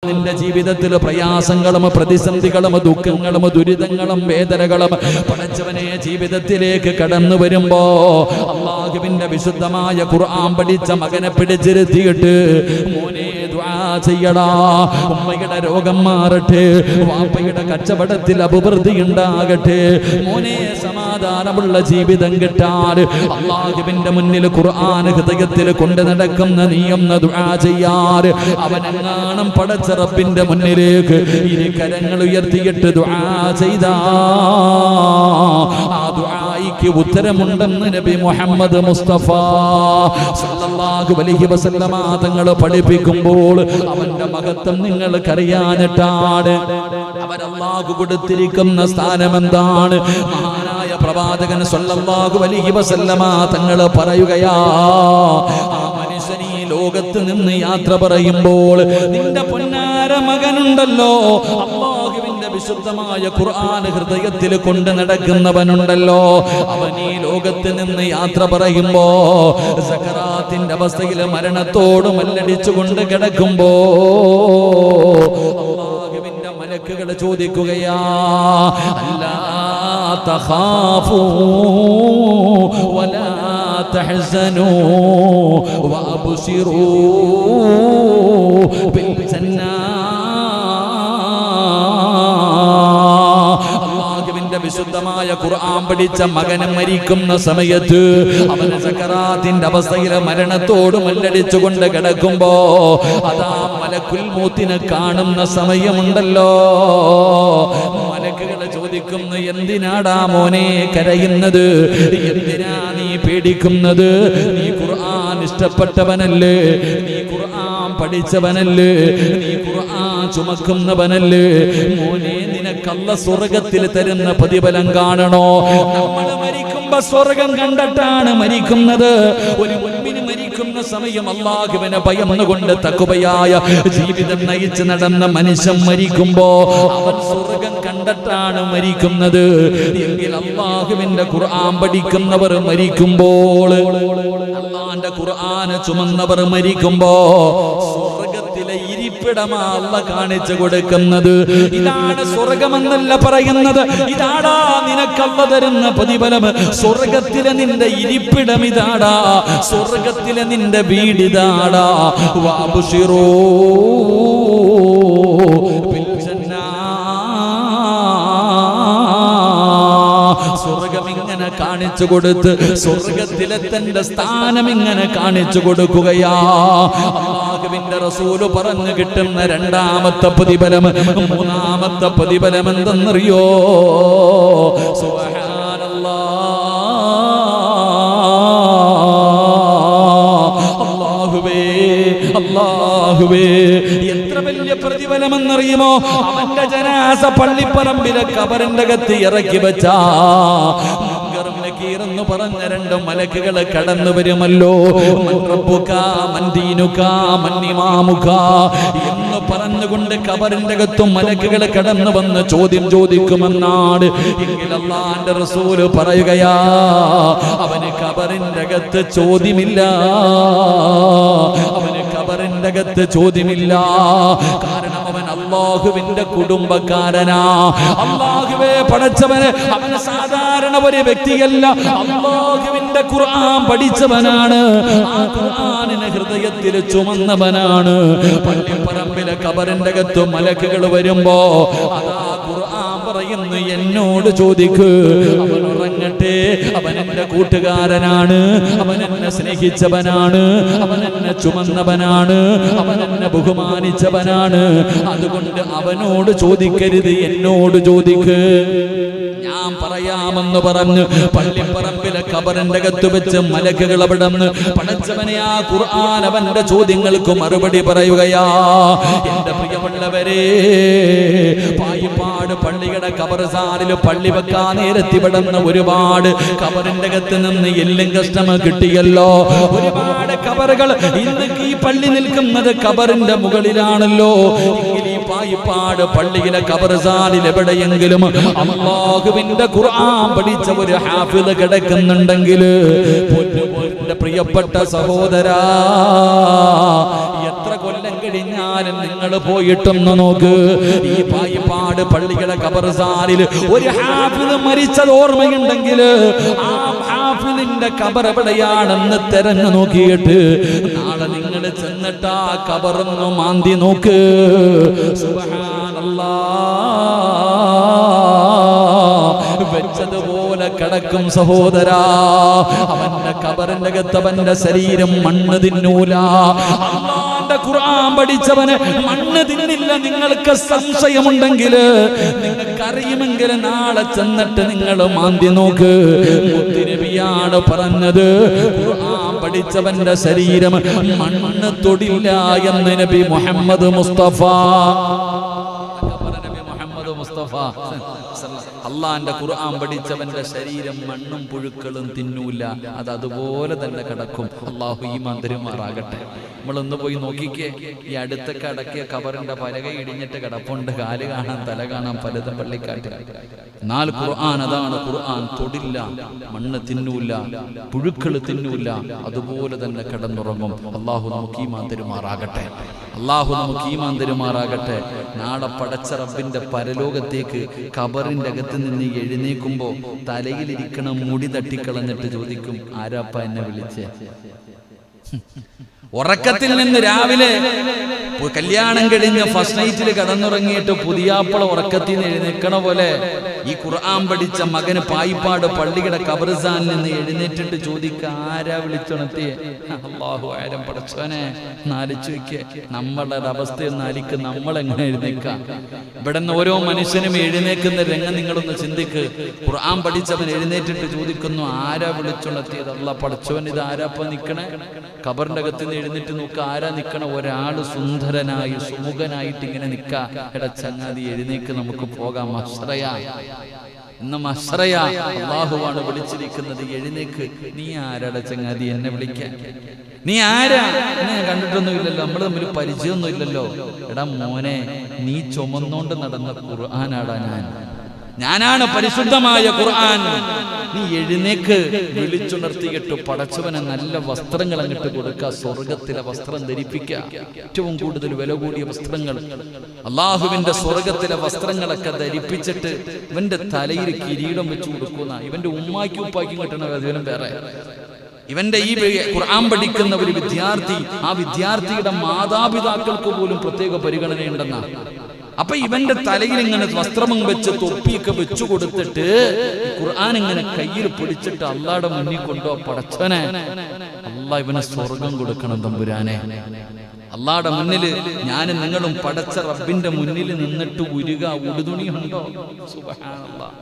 നിന്റെ ജീവിതത്തിൽ പ്രയാസങ്ങളും പ്രതിസന്ധികളും ദുഃഖങ്ങളും ദുരിതങ്ങളും വേദനകളും പടച്ചവനെ ജീവിതത്തിലേക്ക് കടന്നു വരുമ്പോ അല്ലാഹുവിന്റെ വിശുദ്ധമായ ഖുർആൻ പഠിച്ച മകനെ പിടിച്ചിരുത്തിയിട്ട് മോനെ ദുആ ചെയ്യടാ, ഉമ്മയുടെ രോഗം മാറട്ടെ, വാപ്പയുടെ കച്ചവടത്തിൽ അഭിവൃദ്ധി ഉണ്ടാകട്ടെ, മോനെ സമാധാനമുള്ള ജീവിതം കിട്ടാൻ അല്ലാഹുവിന്റെ മുന്നിൽ ഖുർആൻ ഹൃദയത്തിൽ കൊണ്ട് നടക്കുന്ന നീയൊന്ന് ദുആ ചെയ്യാൻ അവനെങ്ങാനും പടച്ച റബ്ബിന്റെ മുന്നിലേക്ക് ഇനി കരങ്ങൾ ഉയർത്തിയിട്ട് ദുആ ചെയ്താ ആ ദുആയ്ക്ക് ഉത്തരമുണ്ടെന്ന് നബി മുഹമ്മദ് മുസ്തഫ സല്ലല്ലാഹു അലൈഹി വസല്ലമ തങ്ങൾ പഠിപ്പിക്കുമ്പോൾ അവന്റെ മഹത്വം നിങ്ങൾക്കറിയാനിട്ടാണ്. അവൻ അല്ലാഹു കൊടുത്തിരിക്കുന്ന സ്ഥാനം എന്താണ്? മഹാനായ പ്രവാചകൻ സല്ലല്ലാഹു അലൈഹി വസല്ലമ തങ്ങൾ പറയുകയാ, ആ മനുഷ്യൻ ഈ ലോകത്ത് നിന്ന് യാത്ര പറയുമ്പോൾ നിന്റെ പൊന്നാര മകനുണ്ടല്ലോ, അല്ലാഹുവിന്റെ വിശുദ്ധമായ ഖുർആൻ ഹൃദയത്തിൽ കൊണ്ട് നടക്കുന്നവനുണ്ടല്ലോ, അവൻ ഈ ലോകത്ത് നിന്ന് യാത്ര പറയുമ്പോ സക്കറാത്തിന്റെ അവസ്ഥയിൽ മരണത്തോട് മല്ലടിച്ചുകൊണ്ട് കിടക്കുമ്പോ അല്ലാഹുവിന്റെ മലക്കുകൾ ചോദിക്കുകയാ, അല്ലാ തഖാഫൂ വലാ തഹ്സനൂ വഅബ്ശിറൂ ബിൽ ജന്നാ. വിശുദ്ധമായ ഖുർആൻ പഠിച്ച മകൻ മരിക്കുന്ന സമയത്ത് അവൻ സക്കറാത്തിന്റെ അവസ്ഥയിൽ മരണത്തോട് മല്ലടിച്ചുകൊണ്ട് കിടക്കുമ്പോ അതാ മലക്കുൽ മൗത്തിനെ കാണുന്ന സമയമുണ്ടല്ലോ, മലക്കുകൾ ചോദിക്കുന്നു, എന്തിനാടാ മോനെ കരയുന്നത്? എന്തിനാ നീ പേടിക്കുന്നത്? നീ ഖുർആൻ ഇഷ്ടപ്പെട്ടവനല്ലേ, നീ ഖുർആൻ പഠിച്ചവനല്ലേ, നീ ഖുർആൻ ചുമക്കുന്നവനല്ലേ, മോനെ നിനക്കല്ല സ്വർഗത്തിൽ തരുന്ന പ്രതിഫലം കാണണോ? നമ്മൾ മരിക്കുമ്പോ സ്വർഗം കണ്ടിട്ടാണ് മരിക്കുന്നത്. ഒരു മുഅ്മിന് മരിക്കുന്ന സമയം അല്ലാഹുവിനെ ഭയന്നുകൊണ്ട് തഖ്വയായ ജീവിതം നയിച്ച് നടന്ന മനുഷ്യൻ മരിക്കുമ്പോ അവൻ സ്വർഗം കണ്ടിട്ടാണ് മരിക്കുന്നത്. എങ്കിൽ അല്ലാഹുവിന്റെ ഖുർആൻ പഠിക്കുന്നവർ മരിക്കുമ്പോൾ, അല്ലാഹുവിന്റെ ഖുർആൻ ചുമന്നവർ മരിക്കുമ്പോ സ്വർഗത്തിലെ ഇരിപ്പിടമാ അല്ലാഹ് കാണിച്ചു കൊടുക്കുന്നത്. ഇതാണ് സ്വർഗമെന്നല്ല പറയുന്നത്, ഇതാടാ നിനക്കല്ല തരുന്ന പ്രതിഫലം. സ്വർഗത്തിലെ നിന്റെ ഇരിപ്പിടം ഇതാടാ, സ്വർഗത്തിലെ നിന്റെ വീടിതാടാ. വഅബ്ശിറൂ ബിൽ ജന്നാ. സ്വർഗം ഇങ്ങനെ കാണിച്ചു കൊടുത്ത് സ്വർഗത്തിലെ തന്റെ സ്ഥാനം ഇങ്ങനെ കാണിച്ചു കൊടുക്കുകയാ. അല്ലാഹുവിന്റെ റസൂല് പറഞ്ഞു കിട്ടുന്ന രണ്ടാമത്തെ പ്രതിഫലം, മൂന്നാമത്തെ പ്രതിഫലം എന്തെന്നറിയോ? സുബ്ഹാനല്ലാഹ്, അല്ലാഹുവേ അല്ലാഹുവേ, എത്ര വലിയ പ്രതിഫലമെന്നറിയുമോ? അവന്റെ ജനാസ പള്ളിപ്പറമ്പിലെ ഖബറിന്റെ അകത്ത് ഇറക്കി വെച്ചാ എന്ന് പറഞ്ഞ രണ്ട് മലക്കുകൾ കടന്നു വരുമല്ലോ. എന്ന് പറഞ്ഞുകൊണ്ട് ഖബറിന്റെ അകത്തും മലക്കുകൾ കടന്നു വന്ന് ചോദ്യം ചോദിക്കുമെന്നാണ്. എങ്കിൽ അല്ലാഹുവിന്റെ റസൂൽ പറയുകയാ, അവന് ഖബറിന്റെ അകത്ത് ചോദ്യമില്ല, അവന് ഖബറിന്റെ അകത്ത് ചോദ്യമില്ല. കാരണം അവൻ അല്ലാഹുവിന്റെ കുടുംബക്കാരനാ. അല്ലാഹുവേ പടച്ചവന് അവൻ സാധാരണ ഒരു വ്യക്തിയല്ല, അല്ലാഹുവിന്റെ ഖുർആൻ പഠിച്ചവനാണ്, ആ ഖുർആനിനെ ഹൃദയത്തിൽ ചുമന്നവനാണ്. പള്ളിപ്പറമ്പിലെ ഖബറിന്റെ അകത്ത് മലക്കുകൾ വരുമ്പോ അതാ ഖുർആൻ പറയുന്നു, എന്നോട് ചോദിക്ക്. അവൻ ഉറങ്ങട്ടെ, അവൻ എന്റെ കൂട്ടുകാരനാണ്, അവൻ എന്നെ സ്നേഹിച്ചവനാണ്, അവൻ എന്നെ ചുമന്നവനാണ്, അവൻ എന്നെ ബഹുമാനിച്ചവനാണ്. അതുകൊണ്ട് അവനോട് ചോദിക്കരുത്, എന്നോട് ചോദിക്ക്, ഞാൻ പറയാമെന്ന് പറഞ്ഞു പള്ളിപ്പറമ്പിലെ ഖബറിന്റെ അകത്ത് വെച്ച് മലക്കുകൾ അവിടുന്ന് പടച്ചവനെ ആ ഖുർആൻ അവന്റെ ചോദ്യങ്ങൾക്ക് മറുപടി പറയുകയാ. എന്റെ പ്രിയമുള്ളവരെ, പായിപ്പാട് പള്ളിയുടെ ഖബർസാനിൽ പള്ളി വെക്കാൻ നേരത്തിവിടുന്ന ഒരുപാട് ഖബറിന്റെ അകത്ത് നിന്ന് എല്ലും കഷ്ടം കിട്ടിയല്ലോ. ഒരുപാട് ഖബറുകൾ ഇന്ന് ഈ പള്ളി നിൽക്കുന്നത് ഖബറിന്റെ മുകളിലാണല്ലോ. എങ്കിൽ ഈ പായിപ്പാട് പള്ളിയിലെ ഖബർസാനിൽ എവിടെയെങ്കിലും അല്ലാഹുവിന്റെ ഖുർആൻ പഠിച്ച ഒരു ഹാഫിദ് കിടക്കുന്നുണ്ടെങ്കിൽ എന്റെ പ്രിയപ്പെട്ട സഹോദരാ, എത്ര കൊല്ലം കഴിഞ്ഞാലും നിങ്ങൾ പോയിട്ടൊന്ന് നോക്ക്, ഈ പായിപ്പാട് പള്ളിയുടെ ഖബർസ്ഥാനിൽ ഒരു ഹാഫിദ് മരിച്ചത് ഓർമ്മയുണ്ടെങ്കിൽ ആ ഹാഫിദിന്റെ ഖബർ എവിടെയാണെന്ന് തെരഞ്ഞു നോക്കിയിട്ട് നാളെ നിങ്ങൾ ചെന്നിട്ട് ആ ഖബറൊന്ന് മാന്തി നോക്ക്. സുബ്ഹാനല്ലാഹ്, വെച്ചതുപോലെ കിടക്കും സഹോദരാ. അവന്റെ ഖബറിന്റെ അകത്ത് അവന്റെ ശരീരം മണ്ണ് തിന്നൂല. അല്ലാഹുവിന്റെ ഖുർആൻ പഠിച്ചവന് മണ്ണ് തിന്നില്ല. നിങ്ങൾക്ക് സംശയമുണ്ടെങ്കിൽ, നിങ്ങൾക്കറിയുമെങ്കിൽ നാളെ ചെന്നിട്ട് നിങ്ങൾ മാന്തി നോക്ക്. മുത്തുനബിയാണ് പറഞ്ഞത്, ഖുർആൻ പഠിച്ചവന്റെ ശരീരം മണ്ണ് തൊടില്ല എന്ന് നബി മുഹമ്മദ് മുസ്തഫ. അള്ളാന്റെ ഖുർആൻ പഠിച്ചവന്റെ ശരീരം മണ്ണും പുഴുക്കളും തിന്നൂല, അത് അതുപോലെ തന്നെ കിടക്കും. അള്ളാഹു ഈമാൻ തരുമാറാകട്ടെ. നമ്മളൊന്ന് പോയി നോക്കിക്കേ, ഈ അടുത്തൊക്കെ അടക്കിയ ഖബറിന്റെ പലക ഇടിഞ്ഞിട്ട് കിടപ്പുണ്ട്. കാല് കാണാൻ, തല കാണാൻ, പലതും പള്ളിക്കാട്ടിൽ. എന്നാൽ ഖുർആൻ അതാണ്, ഖുർആൻ തൊടില്ല, മണ്ണ് തിന്നൂല, പുഴുക്കൾ തിന്നൂല, അതുപോലെ തന്നെ കിടന്നുറങ്ങും. അള്ളാഹു നമുക്ക് ഈമാൻ തരുമാറാകട്ടെ. അള്ളാഹു നമുക്ക് ഈമാൻ തരുമാറാകട്ടെ. നാളെ പടച്ച റബ്ബിന്റെ പരലോകത്തേക്ക് ഖബറിന്റെ അകത്ത് നിന്ന് എഴുന്നേക്കുമ്പോ തലയിലിരിക്കണ മുടി തട്ടിക്കളഞ്ഞിട്ട് ചോദിക്കും, ആരാപ്പ എന്നെ വിളിച്ചേ? ഉറക്കത്തിൽ നിന്ന് രാവിലെ കല്യാണം കഴിഞ്ഞ് ഫസ്റ്റ് നൈറ്റിൽ കടന്നുറങ്ങിയിട്ട് പുതിയാപ്പള ഉറക്കത്തിൽ നിന്ന് എഴുന്നേക്കണ പോലെ ഈ ഖുർആൻ പഠിച്ച മകന് പായിപ്പാട് പള്ളിയുടെ ഖബർസ്ഥാനിൽ നിന്ന് എഴുന്നേറ്റിട്ട് ചോദിക്ക, ആരാ വിളിച്ചുണർത്തിയേ? അല്ലാഹു ആരം പടച്ചോനെ. നാലിച്ചു വയ്ക്ക്, നമ്മളുടെ അവസ്ഥയൊന്ന് ആലിക്ക്, നമ്മളെങ്ങനെ എഴുന്നേക്കാം? ഇവിടെ നിന്ന് ഓരോ മനുഷ്യനും എഴുന്നേക്കുന്ന രംഗം നിങ്ങളൊന്ന് ചിന്തിക്ക്. ഖുർആൻ പഠിച്ചവൻ എഴുന്നേറ്റിട്ട് ചോദിക്കുന്നു, ആരാ വിളിച്ചുണർത്തിയത്? അല്ലാ പടച്ചോൻ, ഇത് ആരാപ്പ നിക്കണേ? ഖബറിന്റെ അകത്ത് നിന്ന് എഴുന്നേറ്റ് നോക്കുക, ആരാ നിക്കണ? ഒരാള് സുന്ദരനായി സുമുഖനായിട്ട് ഇങ്ങനെ നിക്കാ. എടാ ചങ്ങാതി, എഴുന്നേക്ക്, നമുക്ക് പോകാം. മഹ്ശറയാ, ഇന്ന് മഹ്ശറയാ. അല്ലാഹുവാണ് വിളിച്ചിരിക്കുന്നത്, എഴുന്നേക്ക്. നീ ആരാടാ ചങ്ങാതി എന്നെ വിളിക്കാൻ? നീ ആരാ? എന്നെ ഞാൻ കണ്ടിട്ടൊന്നും ഇല്ലല്ലോ, നമ്മൾ തമ്മിൽ പരിചയമൊന്നും ഇല്ലല്ലോ. എടാ മോനെ, നീ ചുമന്നോണ്ട് നടന്ന ഖുർആനാടാ ഞാനാണ് പരിശുദ്ധമായ ഖുർആൻ. നീ എഴുന്നേക്ക്. വിളിച്ചുണർത്തിയിട്ട് പടച്ചവനെ നല്ല വസ്ത്രങ്ങൾ അങ്ങോട്ട് കൊടുക്കുക, സ്വർഗത്തിലെ വസ്ത്രം ധരിപ്പിക്കുക. ഏറ്റവും കൂടുതൽ വില കൂടിയ വസ്ത്രങ്ങൾ, അള്ളാഹുവിന്റെ സ്വർഗത്തിലെ വസ്ത്രങ്ങളൊക്കെ ധരിപ്പിച്ചിട്ട് ഇവന്റെ തലയിൽ കിരീടം വെച്ച് കൊടുക്കുന്ന, ഇവന്റെ ഉമ്മാക്കും ഉപ്പാക്കും കിട്ടണ അതിനും വേറെ. ഇവന്റെ ഈ ഖുർആൻ പഠിക്കുന്ന ഒരു വിദ്യാർത്ഥി, ആ വിദ്യാർത്ഥിയുടെ മാതാപിതാക്കൾക്ക് പോലും പ്രത്യേക പരിഗണനയുണ്ടെന്നാണ്. അപ്പൊ ഇവന്റെ തലയിൽ ഇങ്ങനെ വസ്ത്രവും വെച്ച് തൊപ്പിയൊക്കെ വെച്ചു കൊടുത്തിട്ട് ഖുർആൻ ഇങ്ങനെ കയ്യിൽ പിടിച്ചിട്ട് അള്ളാടെ മുന്നിൽ കൊണ്ടോ. പടച്ചവനെ, അള്ളാഹ് ഇവനെ സ്വർഗം കൊടുക്കണം തമ്പുരാനെ. അള്ളാടെ മുന്നില് ഞാനും നിങ്ങളും പടച്ച റബ്ബിന്റെ മുന്നിൽ നിന്നിട്ട് ഉരുക. ഉടുതുണിയുണ്ടോ? സുബ്ഹാനല്ലാഹ്.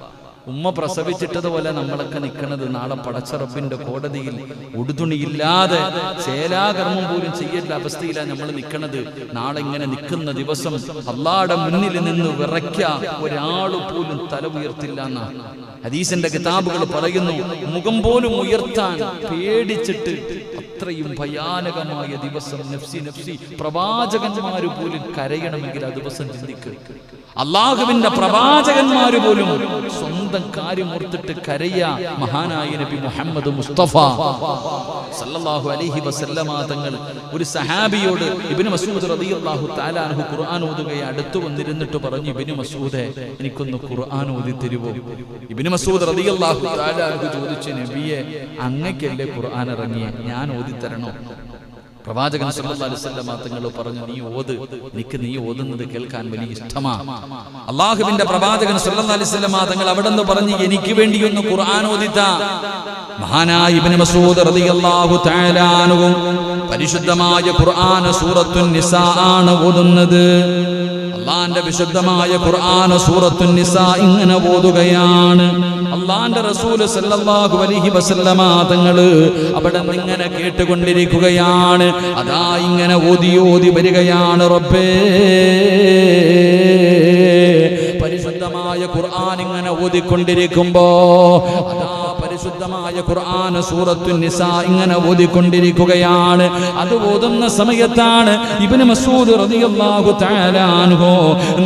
ഉമ്മ പ്രസവിച്ചിട്ടതുപോലെ നമ്മളൊക്കെ നിൽക്കുന്നത് നാളെ പടച്ച റബ്ബിന്റെ കോടതിയിൽ. ഉടുതുണിയില്ലാതെ ചേലാകർമ്മം പോലും ചെയ്യേണ്ട അവസ്ഥയിലാണ് നമ്മൾ നിൽക്കുന്നത്. നാളെ ഇങ്ങനെ നിൽക്കുന്ന ദിവസം അള്ളാടെ മുന്നിൽ നിന്ന് വിറയ്ക്ക ഒരാള് പോലും തല ഉയർത്തില്ല എന്നാണ് ഹദീസിന്റെ കിതാബുകൾ പറയുന്നു. മുഖം പോലും ഉയർത്താൻ പേടിച്ചിട്ട്, അത്രയും ഭയാനകമായ ദിവസം. നഫ്സി നഫ്സി, പ്രവാചകന്മാര് പോലും കരയണമെങ്കിൽ ആ ദിവസം ചിന്തിക്കുക. അള്ളാഹുവിന്റെ പ്രവാചകന്മാര് പോലും സ്വന്തം കാര്യം ഓർത്തിട്ട് കരയ. മഹാനായ നബി മുഹമ്മദ് മുസ്തഫ സല്ലല്ലാഹു അലൈഹി വസല്ലമ തങ്ങൾ ഒരു സഹാബിയോട്, ഇബ്നു മസ്ഊദ് റളിയല്ലാഹു തആല അൻഹു ഖുർആൻ ഓതുകയെ അടുത്ത് വന്നിരുന്നിട്ട് പറഞ്ഞു, ഇബ്നു മസ്ഊദേ, എനിക്കൊന്ന് ഖുർആൻ ഓതി തരുവോ? ഇബ്നു മസ്ഊദ് റളിയല്ലാഹു തആല അൻഹു ചോദിച്ചു, നബിയെ, അങ്ങക്കല്ലേ ഖുർആൻ ഇറങ്ങിയേ, ഞാൻ ഓതി തരണോ? പ്രവാചകൻ സല്ലല്ലാഹു അലൈഹി വസല്ലം തങ്ങൾ പറഞ്ഞു, നീ ഓത്, എനിക്ക് നീ ഓതുന്നത് കേൾക്കാൻ വലിയ ഇഷ്ടമാണ്. അള്ളാഹുവിന്റെ പ്രവാചകൻ സല്ലല്ലാഹു അലൈഹി വസല്ലം തങ്ങൾ അവിടെ നിന്ന് പറഞ്ഞു, എനിക്ക് വേണ്ടി ഒന്ന് ഖുർആൻ ഓതിത്താ. മഹാനായ ഇബ്നു മസ്ഊദ് റളിയല്ലാഹു തആല അൻഹു പരിശുദ്ധമായ ഖുർആൻ സൂറത്തുൻ നിസാ ആണ് ഓതുന്നത്. അള്ളാന്റെ വിശുദ്ധമായ ഖുർആൻ സൂറത്തുൻ നിസാ ഇങ്ങനെ ഓതുകയാണ്. അള്ളാന്റെ റസൂൽ സല്ലല്ലാഹു അലൈഹി വസല്ലമ തങ്ങൾ അവിടെ ഇങ്ങനെ കേട്ടുകൊണ്ടിരിക്കുകയാണ്. അതാ ഇങ്ങനെ ഓതി ഓതി വരികയാണ്. റബ്ബേ, പരിശുദ്ധമായ ഖുർആൻ ഇങ്ങനെ ഓതിക്കൊണ്ടിരിക്കുമ്പോ അതാ വിശുദ്ധമായ ഖുർആൻ സൂറത്തുൻ നിസാ ഇങ്ങനെ ഓതിക്കൊണ്ടിരിക്കുകയാണ്. അത് ഓതുന്ന സമയത്താണ് ഇബ്നു മസ്ഊദ് റളിയല്ലാഹു തആല അൻഹു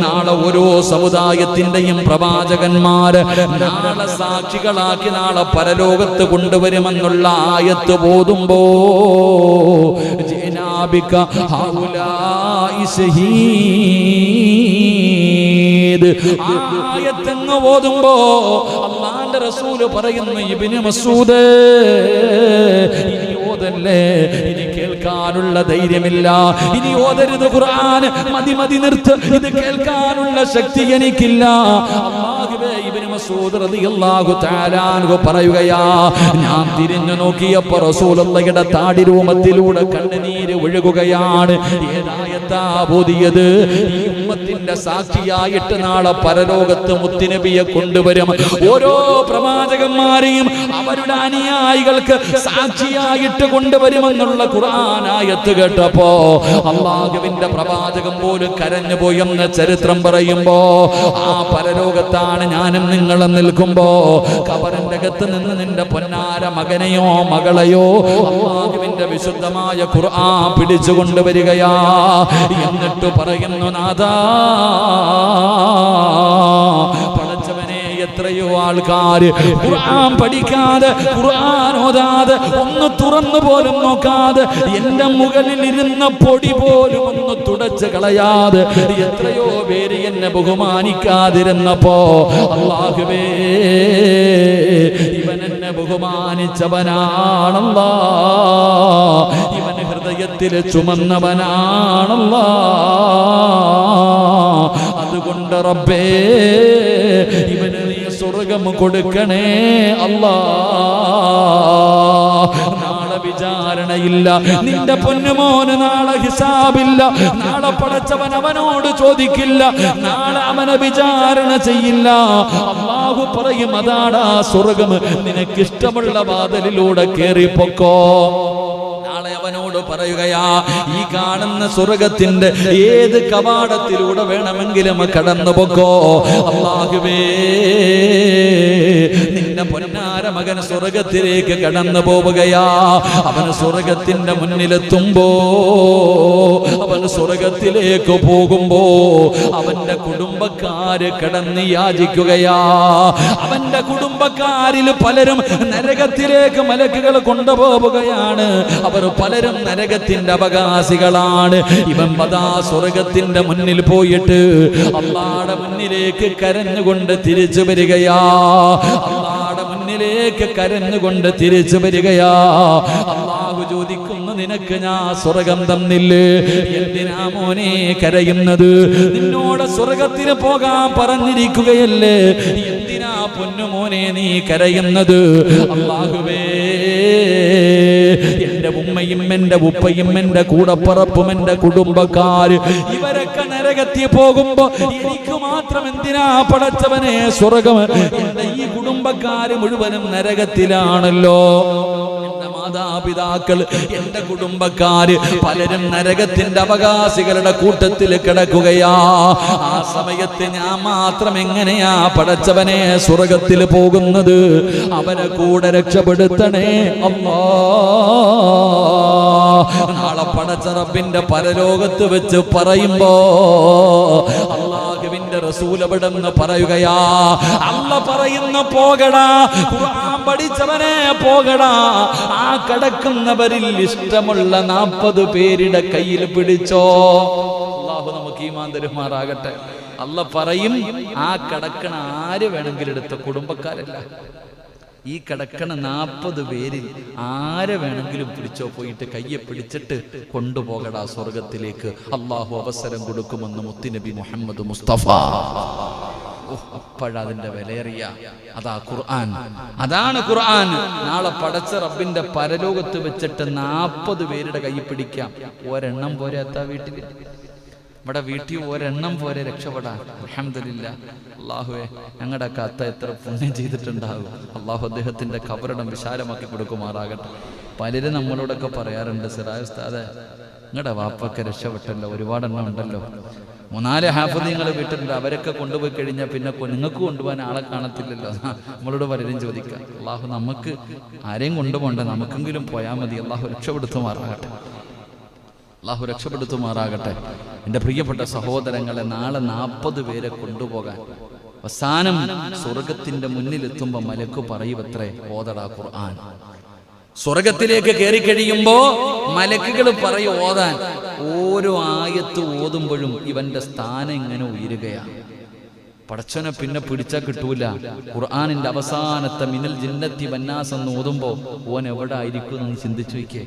നാളെ ഓരോ സമുദായത്തിന്റെയും പ്രവാചകന്മാര് നാളെ സാക്ഷികളാക്കി നാളെ പരലോകത്ത് കൊണ്ടുവരുമെന്നുള്ള ആയത്ത് ഓതുമ്പോ ജനാബിക ഹൗലാഇ ശഹീദ് ആയത്തെന്ന് ഓതുമ്പോ അല്ലാഹുവിന്റെ റസൂല് പറയുന്നു ഇബ്നു മസ്ഊദ് ഇനി ഓതല്ലേ, ഇനി കേൾക്കാനുള്ള ധൈര്യമില്ല, ഇനി ഓതരുത് ഖുർആൻ, മതി നിർത്ത്, ഇത് കേൾക്കാനുള്ള ശക്തി എനിക്കില്ല. അല്ലാഹുവേ, ഇബ്നു മസ്ഊദ് റളിയല്ലാഹു തആല അൻഹു പറയുകയാ, ഞാൻ തിരിഞ്ഞു നോക്കിയപ്പോൾ റസൂലുള്ളാഹിയുടെ താടി രൂപത്തിലൂടെ കണ്ണുനീര് ഒഴുകുകയാണ്. ഏതായത്താ ഓതിയത്? ഈ ഉമ്മത്തിന്റെ സാക്ഷിയായിട്ട് നാളെ പരലോകത്ത് മുത്തുനബിയെ കൊണ്ടുവരും. ഓരോ പ്രവാചകന്മാരെയും അവരുടെ അനുയായികൾക്ക് സാക്ഷിയായിട്ട് കൊണ്ടുവരുമെന്നുള്ള ഖുർആൻ ആയത്ത് കേട്ടപ്പോ അല്ലാഹുവിന്റെ പ്രവാചകൻ പോലും കരഞ്ഞുപോയെന്ന് ചരിത്രം പറയുമ്പോ ആ പരലോകത്താണ് ഞാനും നിങ്ങളും നിൽക്കുമ്പോ ഖബറിന്റെ അകത്ത് നിന്ന് നിന്റെ പൊന്നാര മകനെയോ മകളെയോ അല്ലാഹുവിന്റെ വിശുദ്ധമായ ഖുർആൻ പിടിച്ചു കൊണ്ടുവരികയാ. എന്നിട്ട് പറയുന്നു, നാഥാ, എത്രയോ ആൾക്കാർ ഖുർആൻ പഠിക്കാതെ ഖുർആൻ ഓതാതെ ഒന്ന് തുറന്നു പോലും നോക്കാതെ എന്റെ മുകളിൽ ഇരുന്ന പൊടി പോലും ഒന്ന് തുടച്ച് കളയാതെ എത്രയോ പേര് എന്നെ ബഹുമാനിക്കാതിരുന്നപ്പോ അല്ലാഹുവേ, ഇവൻ എന്നെ ബഹുമാനിച്ചവനാണല്ലാ, ഇവൻ ഹൃദയത്തിൽ ചുമന്നവനാണല്ലാ. അതുകൊണ്ട് റബ്ബേ, ഇവന് നീ സ്വർഗം കൊടുക്കണേ അല്ലാ. നാളെ വിചാരണയില്ല, നിന്റെ പൊന്നുമോന് നാളെ ഹിസാബില്ല, നാളെ പടച്ചവൻ അവനോട് ചോദിക്കില്ല, നാളെ അവനെ വിചാരണ ചെയ്യില്ല. അല്ലാഹു പറയും, അതാടാ സ്വർഗം, നിനക്കിഷ്ടമുള്ള വാതിലിലൂടെ കേറിപ്പോക്കോ. നാളെ അവനോട് പറയുകയാ, ഈ കാണുന്ന സ്വർഗത്തിന്റെ ഏത് കവാടത്തിലൂടെ വേണമെങ്കിലും കടന്നു പോക്കോ. അല്ലാഹുവേ, നിന്റെ പൊന്നാര മകൻ സ്വർഗത്തിലേക്ക് കടന്നു പോവുകയാ. അവന് സ്വർഗത്തിന്റെ മുന്നിലെത്തുമ്പോ, അവൻ സ്വർഗത്തിലേക്ക് പോകുമ്പോ അവന്റെ കുടുംബക്കാര് കടന്ന് യാചിക്കുകയാ. അവന്റെ കുടുംബക്കാരിൽ പലരും നരകത്തിലേക്ക് മലക്കുകൾ കൊണ്ടുപോവുകയാണ്. അവർ പലരും നരകത്തിന്റെ അവകാശികളാണ്. ഇവൻ പതാ സ്വർഗത്തിന്റെ മുന്നിൽ പോയിട്ട് അല്ലാഹുവിന്റെ മുന്നിലേക്ക് കരഞ്ഞുകൊണ്ട് തിരിച്ചു വരികയാ. അല്ലാഹുവിന്റെ മുന്നിലേക്ക് കരഞ്ഞുകൊണ്ട് തിരിച്ചു വരികയാ. അല്ലാഹു ചോദിക്കുന്നു, നിനക്ക് ഞാൻ സ്വർഗം തന്നില്ലേ, എന്തിനാ മോനെ കരയുന്നത്? നിന്നോട് സ്വർഗത്തിന് പോകാൻ പറഞ്ഞിരിക്കുകയല്ലേ, എന്തിനാ പൊന്നുമോനെ നീ കരയുന്നത്? അല്ലാഹുവേ, എന്റെ ഉമ്മയും എന്റെ ഉപ്പയും എന്റെ കൂടപ്പറപ്പും എന്റെ കുടുംബക്കാര് ഇവരൊക്കെ നരകത്തിൽ പോകുമ്പോ എനിക്ക് മാത്രം എന്തിനാ പടച്ചവനെ സ്വർഗം? എന്റെ ഈ കുടുംബക്കാര് മുഴുവനും നരകത്തിലാണല്ലോ. എന്റെ മാതാപിതാക്കൾ, എന്റെ കുടുംബക്കാര് പലരും നരകത്തിന്റെ അവകാശികളുടെ കൂട്ടത്തിൽ കിടക്കുകയാ. ആ സമയത്ത് ഞാൻ മാത്രം എങ്ങനെയാ പടച്ചവനെ സ്വർഗത്തിൽ പോകുന്നത്? അവരെ കൂടെ രക്ഷപ്പെടുത്തണേ അല്ലാ. നാളെ പടച്ച റബ്ബിന്റെ പരലോകത്ത് വെച്ച് പറയുമ്പോ അല്ലാഹുവിന്റെ റസൂൽ അവിടെന്ന് പറയുകയാ, അല്ല പറയുന്ന പോകടാ, ഖുർആൻ പഠിച്ചവനെ പോകടാ, ആ കിടക്കുന്നവരിൽ ഇഷ്ടമുള്ള 40 പേരുടെ കയ്യിൽ പിടിച്ചോ. അല്ലാഹു നമുക്ക് ഈമാൻ തരുമാറാകട്ടെ. അല്ല പറയും, ആ കിടക്കണ ആര് വേണമെങ്കിലും എടുത്ത കുടുംബക്കാരല്ല, ഈ കിടക്കണ 40 പേരിൽ ആരെ വേണമെങ്കിലും പിടിച്ചോ, പോയിട്ട് കയ്യെ പിടിച്ചിട്ട് കൊണ്ടുപോകടാ സ്വർഗത്തിലേക്ക്. അള്ളാഹു അവസരം കൊടുക്കുമെന്ന് മുത്തുനബി മുഹമ്മദ് മുസ്തഫ. അപ്പോഴതിന്റെ വിലയേറിയ അതാ ഖുർആൻ, അതാണ് ഖുർആൻ. നാളെ പടച്ച റബ്ബിന്റെ പരലോകത്ത് വെച്ചിട്ട് 40 പേരുടെ കൈ പിടിക്കാം. ഒരെണ്ണം പോരെ എത്താ വീട്ടില്? ഇവിടെ വീട്ടിൽ ഒരെണ്ണം പോലെ രക്ഷപ്പെടാൻ. അൽഹംദുലില്ലാ. അല്ലാഹുവേ, ഞങ്ങളുടെ കത്ത എത്ര പുണ്യം ചെയ്തിട്ടുണ്ടാകും. അള്ളാഹു അദ്ദേഹത്തിന്റെ ഖബറിടം വിശാലമാക്കി കൊടുക്കുമാറാകട്ടെ. പലരും നമ്മളോടൊക്കെ പറയാറുണ്ട്, സിറാജ് ഉസ്താദേ നിങ്ങളുടെ വാപ്പൊക്കെ രക്ഷപ്പെട്ടല്ലോ, ഒരുപാടെണ്ണം ഉണ്ടല്ലോ, 3-4 ഹാഫിദീങ്ങൾ വീട്ടിലുണ്ട്, അവരൊക്കെ കൊണ്ടുപോയി കഴിഞ്ഞാൽ പിന്നെ നിങ്ങൾക്ക് കൊണ്ടുപോകാൻ ആളെ കാണത്തില്ലല്ലോ. നമ്മളോട് പലരും ചോദിക്കാം. അള്ളാഹു നമുക്ക് ആരെയും കൊണ്ടുപോകണ്ട, നമുക്കെങ്കിലും പോയാൽ മതി. അള്ളാഹു രക്ഷപ്പെടുത്തുമാറാകട്ടെ. അള്ളാഹു രക്ഷപ്പെടുത്തുമാറാകട്ടെ. എൻ്റെ പ്രിയപ്പെട്ട സഹോദരങ്ങളെ, നാളെ 40 പേരെ കൊണ്ടുപോകാൻ അവസാനം സ്വർഗത്തിന്റെ മുന്നിലെത്തുമ്പോൾ മലക്ക് പറയുവത്രേ, ഓതടാ ഖുർആൻ. സ്വർഗത്തിലേക്ക് കയറി കഴിയുമ്പോ മലക്കുകൾ പറയും ഓതാൻ. ഓരോ ആയത്ത് ഓതുമ്പോഴും ഇവന്റെ സ്ഥാനം ഇങ്ങനെ ഉയരുകയാണ്. പടച്ചവനെ പിന്നെ പിടിച്ചാൽ കിട്ടൂല. ഖുർആനിന്റെ അവസാനത്തെ മിനൽ ജിന്നത്തി വന്നാസ് എന്ന് ഓതുമ്പോ ഓൻ എവിടെ ആയിരിക്കും എന്ന് ചിന്തിച്ചു വയ്ക്കേ.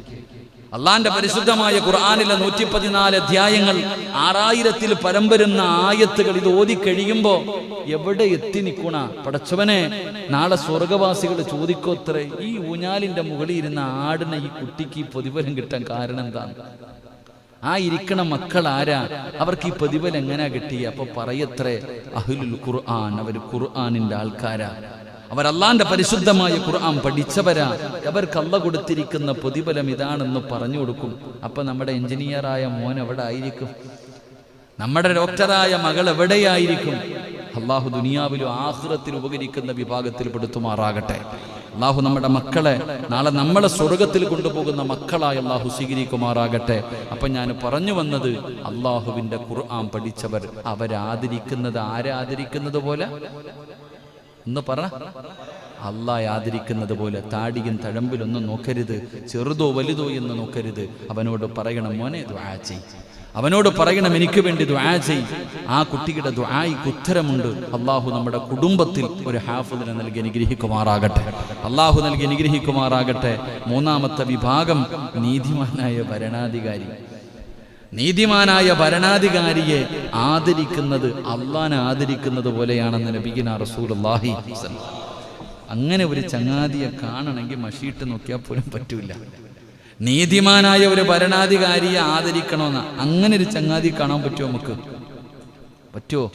അള്ളാന്റെ പരിശുദ്ധമായ ഖുർആനിലെ 114 അധ്യായങ്ങൾ, 6000-ൽ പരം വരുന്ന ആയത്തുകൾ ഇത് ഓതി കഴിയുമ്പോ എവിടെ എത്തി നിൽക്കണ പടച്ചവനെ. നാളെ സ്വർഗവാസികൾ ചോദിക്കോത്രേ, ഈ ഊഞ്ഞാലിന്റെ മുകളിൽ ഇരുന്ന ആടിന് ഈ കുട്ടിക്ക് ഈ പ്രതിഫലം കിട്ടാൻ കാരണം എന്താണ്? ആ ഇരിക്കണ മക്കൾ ആരാ? അവർക്ക് ഈ പ്രതിഫലം എങ്ങനെയാ കിട്ടിയ? അപ്പൊ പറയത്രേ, അഹ്ലുൽ ഖുർആൻ, അവർ ഖുർആനിന്റെ ആൾക്കാരാ, അവർ അള്ളാന്റെ പരിശുദ്ധമായ ഖുർആൻ പഠിച്ചവരാ, അവർക്ക് അള്ള കൊടുത്തിരിക്കുന്ന പ്രതിഫലം ഇതാണെന്ന് പറഞ്ഞു കൊടുക്കും. അപ്പൊ നമ്മുടെ എഞ്ചിനീയറായ മോൻ എവിടെ ആയിരിക്കും? നമ്മുടെ ഡോക്ടറായ മകൾ എവിടെയായിരിക്കും? അള്ളാഹു ദുനിയാവിലും ആഖിറത്തിലും ഉപകരിക്കുന്ന വിഭാഗത്തിൽ പെടുത്തുമാറാകട്ടെ. അള്ളാഹു നമ്മുടെ മക്കളെ നാളെ നമ്മളെ സ്വർഗത്തിൽ കൊണ്ടുപോകുന്ന മക്കളായി അള്ളാഹു സ്വീകരിക്കുമാറാകട്ടെ. അപ്പൊ ഞാൻ പറഞ്ഞു വന്നത്, അള്ളാഹുവിന്റെ ഖുർആൻ പഠിച്ചവർ അവരാദരിക്കുന്നത് ആരാദരിക്കുന്നത് പോലെ ഒന്ന് പറ, അള്ളാഹ് ആദരിക്കുന്നത് പോലെ. താടിയും തഴമ്പിലൊന്നും നോക്കരുത്, ചെറുതോ വലുതോ എന്ന് നോക്കരുത്. അവനോട് പറയണം, മോനെ ദുആ ചെയ്. അവനോട് പറയണം, എനിക്ക് വേണ്ടി ദുആ ചെയ്. ആ കുട്ടിയുടെ ദുആയ്ക്ക് ഉത്തരമുണ്ട്. അള്ളാഹു നമ്മുടെ കുടുംബത്തിൽ ഒരു ഹാഫിദിനെ നൽകി അനുഗ്രഹിക്കുമാറാകട്ടെ. അള്ളാഹു നൽകി അനുഗ്രഹിക്കുമാറാകട്ടെ. 3-ാമത്തെ വിഭാഗം നീതിമാനായ ഭരണാധികാരി. നീതിമാനായ ഭരണാധികാരിയെ ആദരിക്കുന്നത് അള്ളാനെ ആദരിക്കുന്നത് പോലെയാണെന്ന് നബിയുനാ റസൂലുള്ളാഹി. അങ്ങനെ ഒരു ചങ്ങാതിയെ കാണണമെങ്കിൽ മഷീട്ട് നോക്കിയാൽ പോലും പറ്റൂല. നീതിമാനായ ഒരു ഭരണാധികാരിയെ ആദരിക്കണമെന്ന് അങ്ങനെ ഒരു ചങ്ങാതി കാണാൻ പറ്റുമോ? നമുക്ക് പറ്റുമോ?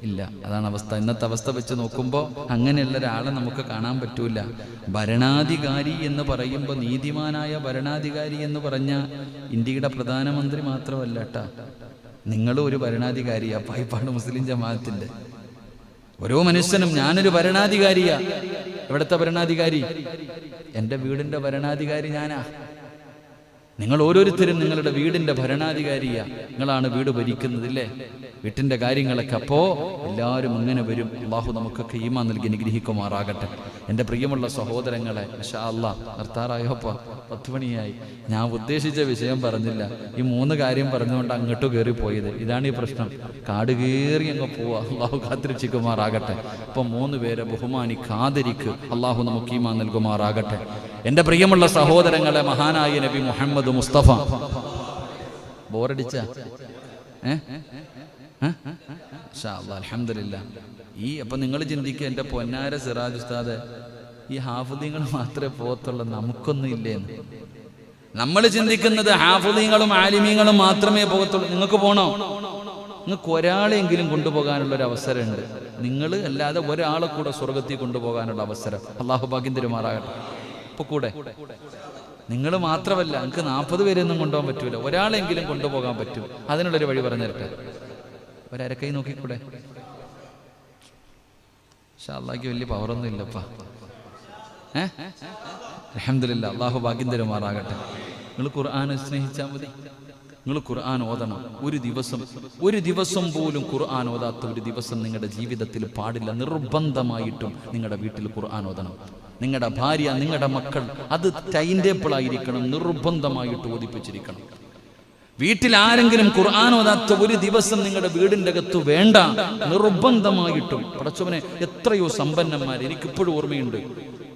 ഇല്ല. അതാണ് അവസ്ഥ. ഇന്നത്തെ അവസ്ഥ വെച്ച് നോക്കുമ്പോൾ അങ്ങനെയുള്ള ഒരാളെ നമുക്ക് കാണാൻ പറ്റൂല. ഭരണാധികാരി എന്ന് പറയുമ്പോൾ, നീതിമാനായ ഭരണാധികാരി എന്ന് പറഞ്ഞ ഇന്ത്യയുടെ പ്രധാനമന്ത്രി മാത്രമല്ല കേട്ടാ, നിങ്ങളും ഒരു ഭരണാധികാരിയാ. പായിപ്പാട് മുസ്ലിം ജമാഅത്തിന്റെ ഓരോ മനുഷ്യനും ഞാനൊരു ഭരണാധികാരിയാ. എവിടുത്തെ ഭരണാധികാരി? എൻ്റെ വീടിന്റെ ഭരണാധികാരി ഞാനാ. നിങ്ങൾ ഓരോരുത്തരും നിങ്ങളുടെ വീടിന്റെ ഭരണാധികാരിയാ. നിങ്ങളാണ് വീട് ഭരിക്കുന്നതില്ലേ, വീട്ടിന്റെ കാര്യങ്ങളൊക്കെ. അപ്പോ എല്ലാവരും അങ്ങനെ വരും. അള്ളാഹു നമുക്കൊക്കെ ഈമാൻ നൽകി അനുഗ്രഹിക്കുമാറാകട്ടെ. എൻ്റെ പ്രിയമുള്ള സഹോദരങ്ങളെ, ഇൻഷാ അല്ലാഹ് നിർത്താറായോപ്പ 10 മണിയായി. ഞാൻ ഉദ്ദേശിച്ച വിഷയം പറഞ്ഞില്ല. ഈ 3 കാര്യം പറഞ്ഞുകൊണ്ട് അങ്ങോട്ട് കയറി പോയത്. ഇതാണ് ഈ പ്രശ്നം. കാട് കയറി അങ്ങ് പോവാ. അള്ളാഹു കാത്തിരക്ഷിക്കുമാറാകട്ടെ. അപ്പൊ 3 പേരെ ബഹുമാനിക്ക്, ആദരിക്ക്. അള്ളാഹു നമുക്ക് ഈമാൻ നൽകുമാറാകട്ടെ. എൻ്റെ പ്രിയമുള്ള സഹോദരങ്ങളെ, മഹാനായ നബി മുഹമ്മദ് മുസ്തഫ. ബോറടിച്ച അൽഹംദുലില്ലാ. അപ്പൊ നിങ്ങൾ ചിന്തിക്കുക, എൻ്റെ പൊന്നാര സിറാജ് ഉസ്താദ്, ഈ ഹാഫിദീങ്ങൾ മാത്രമേ പോകത്തുള്ളൂ, നമുക്കൊന്നും ഇല്ലേന്ന്. നമ്മൾ ചിന്തിക്കുന്നത് ഹാഫിദീങ്ങളും ആലിമീങ്ങളും മാത്രമേ പോകത്തുള്ളൂ. നിങ്ങൾക്ക് പോണോ? നിങ്ങൾക്ക് ഒരാളെങ്കിലും കൊണ്ടുപോകാനുള്ള ഒരു അവസരമുണ്ട്. നിങ്ങൾ അല്ലാതെ ഒരാളെ കൂടെ സ്വർഗത്തിൽ കൊണ്ടുപോകാനുള്ള അവസരം അള്ളാഹു ഭാഗ്യം തരുമാറാകട്ടെ. ഇപ്പൊ കൂടെ നിങ്ങൾ മാത്രമല്ല, നിങ്ങൾക്ക് 40 പേരെയൊന്നും കൊണ്ടുപോകാൻ പറ്റൂല. ഒരാളെങ്കിലും കൊണ്ടുപോകാൻ പറ്റും. അതിനുള്ളൊരു വഴി പറഞ്ഞു തരട്ടെ. ഒരക്കൈ നോക്കിക്കൂടെ? അള്ളാഹ്ക്ക് വലിയ പവറൊന്നും ഇല്ലപ്പാ. അൽഹംദുലില്ലാ. അള്ളാഹു ഭാഗ്യം തരുമാറാകട്ടെ. നിങ്ങൾ ഖുർആനെ സ്നേഹിച്ചാൽ മതി. നിങ്ങൾ ഖുർആൻ ഓതണം. ഒരു ദിവസം പോലും ഖുർആൻ ഓതാത്ത ഒരു ദിവസം നിങ്ങളുടെ ജീവിതത്തിൽ പാടില്ല. നിർബന്ധമായിട്ടും നിങ്ങളുടെ വീട്ടിൽ ഖുർആൻ ഓതണം. നിങ്ങളുടെ ഭാര്യ, നിങ്ങളുടെ മക്കൾ, അത് ടൈം ടേബിൾ ആയിരിക്കണം. നിർബന്ധമായിട്ട് ഓതിപ്പിച്ചിരിക്കണം. വീട്ടിൽ ആരെങ്കിലും ഖുർആൻ ഓതാത്ത ഒരു ദിവസം നിങ്ങളുടെ വീടിൻ്റെ അകത്ത് വേണ്ട. നിർബന്ധമായിട്ടും. പടച്ചവനെ, എത്രയോ സമ്പന്നന്മാർ എനിക്കിപ്പോഴും ഓർമ്മയുണ്ട്.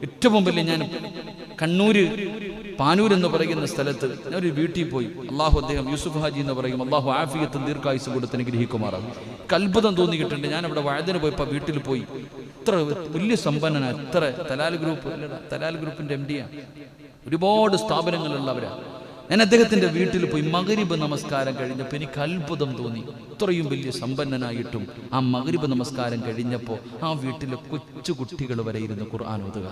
ഏറ്റവും വലിയ, ഞാൻ കണ്ണൂര് പാനൂർ എന്ന് പറയുന്ന സ്ഥലത്ത് ഒരു വീട്ടിൽ പോയി. അള്ളാഹു അദ്ദേഹം യൂസുഫ് ഹാജി എന്ന് പറയും, അള്ളാഹു ആഫിയത്തും ദീർഘായുസ് കൊടുത്ത് അനുഗ്രഹിക്കുമാറാകും. അത്ഭുതം തോന്നിയിട്ടുണ്ട്. ഞാൻ അവിടെ വഴുതിന് പോയപ്പോൾ വീട്ടിൽ പോയി. ഇത്ര വലിയ സമ്പന്നന, ഇത്ര തലാൽ ഗ്രൂപ്പിന്റെ MD-യാണ്. ഒരുപാട് സ്ഥാപനങ്ങളുള്ളവരാ. ഞാൻ അദ്ദേഹത്തിൻ്റെ വീട്ടിൽ പോയി മഗ്രിബ് നമസ്കാരം കഴിഞ്ഞപ്പോൾ എനിക്ക് അത്ഭുതം തോന്നി. ഇത്രയും വലിയ സമ്പന്നനായിട്ടും ആ മഗ്രിബ് നമസ്കാരം കഴിഞ്ഞപ്പോൾ ആ വീട്ടിലെ കൊച്ചു കുട്ടികൾ വരെ ഇരുന്ന് ഖുർആൻ ഓതുക.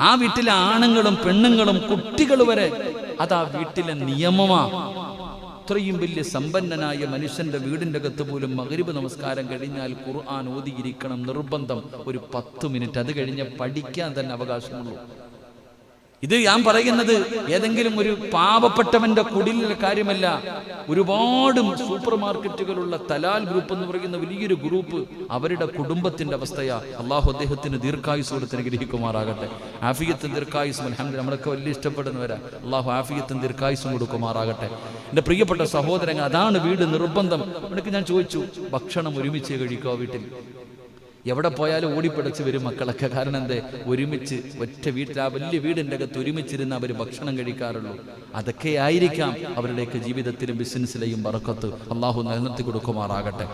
ആ വീട്ടിലെ ആണുങ്ങളും പെണ്ണുങ്ങളും കുട്ടികൾ വരെ അത് ആ വീട്ടിലെ നിയമമാ. ഇത്രയും വലിയ സമ്പന്നനായ മനുഷ്യന്റെ വീടിൻ്റെ അകത്ത് പോലും മഗ്രിബ് നമസ്കാരം കഴിഞ്ഞാൽ ഖുർആൻ ഓതിയിരിക്കണം, നിർബന്ധം. ഒരു 10 മിനിറ്റ്, അത് കഴിഞ്ഞ് പഠിക്കാൻ തന്നെ അവകാശമുള്ളൂ. ഇത് ഞാൻ പറയുന്നത് ഏതെങ്കിലും ഒരു പാവപ്പെട്ടവന്റെ കുടിലിലെ കാര്യമല്ല. ഒരുപാട് സൂപ്പർ മാർക്കറ്റുകളുള്ള തലാൽ ഗ്രൂപ്പ് എന്ന് പറയുന്ന വലിയൊരു ഗ്രൂപ്പ്, അവരുടെ കുടുംബത്തിന്റെ അവസ്ഥയാ. അള്ളാഹു അദ്ദേഹത്തിന് ദീർഘായുസ് കൊടുത്ത് അനുഗ്രഹിക്കുമാറാകട്ടെ. ആഫിയത്തും ദീർഘായുസും അൽഹംദുലില്ലാഹ് നമ്മളൊക്കെ വലിയ ഇഷ്ടപ്പെടുന്നവരാ. അള്ളാഹു ആഫിയത്തും ദീർഘായുസും കൊടുക്കുമാറാകട്ടെ. എൻ്റെ പ്രിയപ്പെട്ട സഹോദരങ്ങൾ, അതാണ് വീട് നിർബന്ധം. ഇവിടേക്ക് ഞാൻ ചോദിച്ചു, ഭക്ഷണം ഒരുമിച്ച് കഴിക്കുക വീട്ടിൽ? എവിടെ പോയാലും ഓടിപ്പിടച്ച് വരും മക്കളൊക്കെ. കാരണം എന്തേ? ഒരുമിച്ച് ഒറ്റ വീട്ടിൽ, ആ വലിയ വീടിൻ്റെ അകത്ത് ഒരുമിച്ചിരുന്ന് അവർ ഭക്ഷണം കഴിക്കാറുള്ളൂ. അതൊക്കെ ആയിരിക്കാം അവരുടെയൊക്കെ ജീവിതത്തിലും ബിസിനസ്സിലെയും ബറക്കത്ത്. അള്ളാഹു നിലനിർത്തി കൊടുക്കുമാറാകട്ടെ.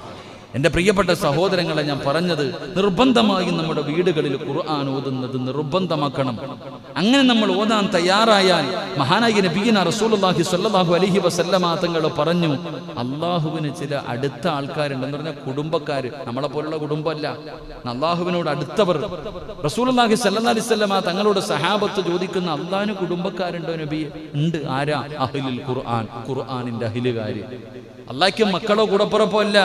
എൻ്റെ പ്രിയപ്പെട്ട സഹോദരങ്ങളെ, ഞാൻ പറഞ്ഞത് നിർബന്ധമായും നമ്മുടെ വീടുകളിൽ ഖുർആൻ ഓതുന്നത് നിർബന്ധമാക്കണം. അങ്ങനെ നമ്മൾ ഓതാൻ തയ്യാറായാൽ മഹാനായ നബിയിന റസൂലുള്ളാഹി സ്വല്ലല്ലാഹു അലൈഹി വസല്ലമ തങ്ങൾ പറഞ്ഞു, അള്ളാഹുവിന് ചില അടുത്ത ആൾക്കാരുണ്ടെന്ന് പറഞ്ഞാൽ കുടുംബക്കാര്, നമ്മളെ പോലുള്ള കുടുംബമല്ല, അള്ളാഹുവിനോട് അടുത്തവർ. റസൂലുള്ളാഹി സ്വല്ലല്ലാഹു അലൈഹി വസല്ലമ തങ്ങളോട് സഹാബത്ത് ചോദിക്കുന്ന, അള്ളാഹിന് കുടുംബക്കാരുണ്ടോ നബിയെ? ഉണ്ട്. ആരാ? അഹ്ലുൽ ഖുർആൻ, ഖുർആനിന്റെ അഹ്ലുകാര്. അള്ളാഹ്ക്ക് മക്കളോ കൂടപ്പുറപ്പോ അല്ല,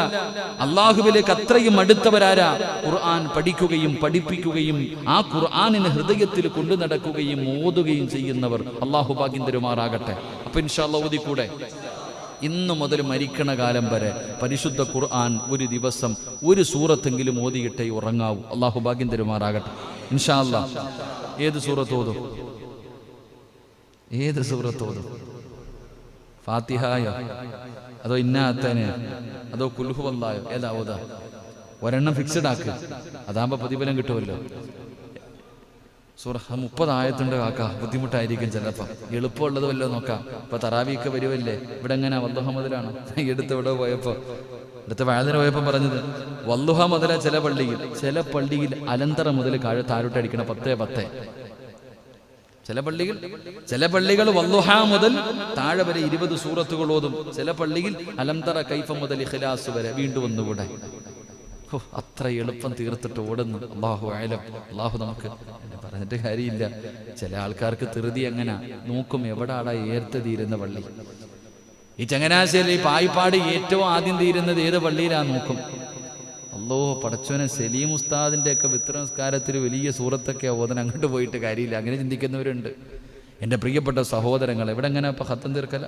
അള്ളാഹുവിലേക്ക് അത്രയും അടുത്തവരാരാ? ഖുർആൻ പഠിക്കുകയും പഠിപ്പിക്കുകയും ആ ഖുർആനിനെ ഹൃദയത്തിൽ കൊണ്ടു നടക്കുകയും ഓതുകയും ചെയ്യുന്നവർ. അള്ളാഹു ഭാഗ്യം തരുമാറാകട്ടെ. അപ്പൊ ഇൻഷാ അല്ലാഹ് ഓതിക്കൂടെ? ഇന്നു മുതൽ മരിക്കണ കാലം വരെ പരിശുദ്ധ ഖുർആൻ ഒരു ദിവസം ഒരു സൂറത്തെങ്കിലും ഓതിയിട്ടേ ഉറങ്ങാവൂ. അള്ളാഹു ഭാഗ്യം തരുമാറാകട്ടെ. ഇൻഷാ അല്ലാഹ്. ഏത് സൂറത്ത് ഓതും? ഏത് സൂറത്ത് ഓതും? ഫാത്തിഹായോ അതോ ഇന്നാത്തനെ അതോ കുൽഹു വല്ലായോ? ഏതാ ഓതാ? ഒരെണ്ണം ഫിക്സഡ് ആക്ക്, അതാകുമ്പോ പ്രതിഫലം കിട്ടുമല്ലോ. സൂറ 30 ആയത്തുണ്ട് കാക്ക, ബുദ്ധിമുട്ടായിരിക്കും ചിലപ്പോൾ. എളുപ്പമുള്ളത് വല്ലോ നോക്കാം. ഇപ്പൊ തറാവീക്ക് വരുമല്ലേ, ഇവിടെ എങ്ങനെ വല്ലുഹ മുതലാണ്? ഇവിടെ പോയപ്പോ, അടുത്ത വാഴത്തിന് പോയപ്പോ പറഞ്ഞത് വല്ലുഹ മുതല. ചില പള്ളിയിൽ അലന്തറ മുതൽ താഴോട്ടടിക്കണ 10-10. ചില പള്ളികൾ വല്ലുഹ മുതൽ താഴെ വരെ 20 സൂറത്തുകൾ ഓതും. ചില പള്ളിയിൽ അലംതറ കൈഫ മുതൽ ഇഖ്ലാസ് വരെ. വീണ്ടും ഒന്നുകൂടെ. അത്ര എളുപ്പം തീർത്തിട്ട് ഓടുന്നു. അല്ലാഹു അഅലം. അല്ലാഹു നമുക്ക് പറഞ്ഞിട്ട് കാര്യമില്ല. ചില ആൾക്കാർക്ക് ധൃതി എങ്ങനെ നോക്കും, എവിടാടാ ഏർത്ത് തീരുന്ന പള്ളി. ഈ ചങ്ങനാശ്ശേരിയിൽ ഈ പായിപ്പാട് ഏറ്റവും ആദ്യം തീരുന്നത് ഏത് പള്ളിയിലാ നോക്കും. അല്ലോ പടച്ചോനെ, സലീം ഉസ്താദിന്റെ ഒക്കെ വിത്ര നമസ്കാരത്തിൽ വലിയ സൂറത്തൊക്കെ ഓതൻ, അങ്ങോട്ട് പോയിട്ട് കാര്യമില്ല. അങ്ങനെ ചിന്തിക്കുന്നവരുണ്ട്. എൻ്റെ പ്രിയപ്പെട്ട സഹോദരങ്ങൾ, എവിടെ എങ്ങനെ ഇപ്പൊ ഖത്തം തീർക്കല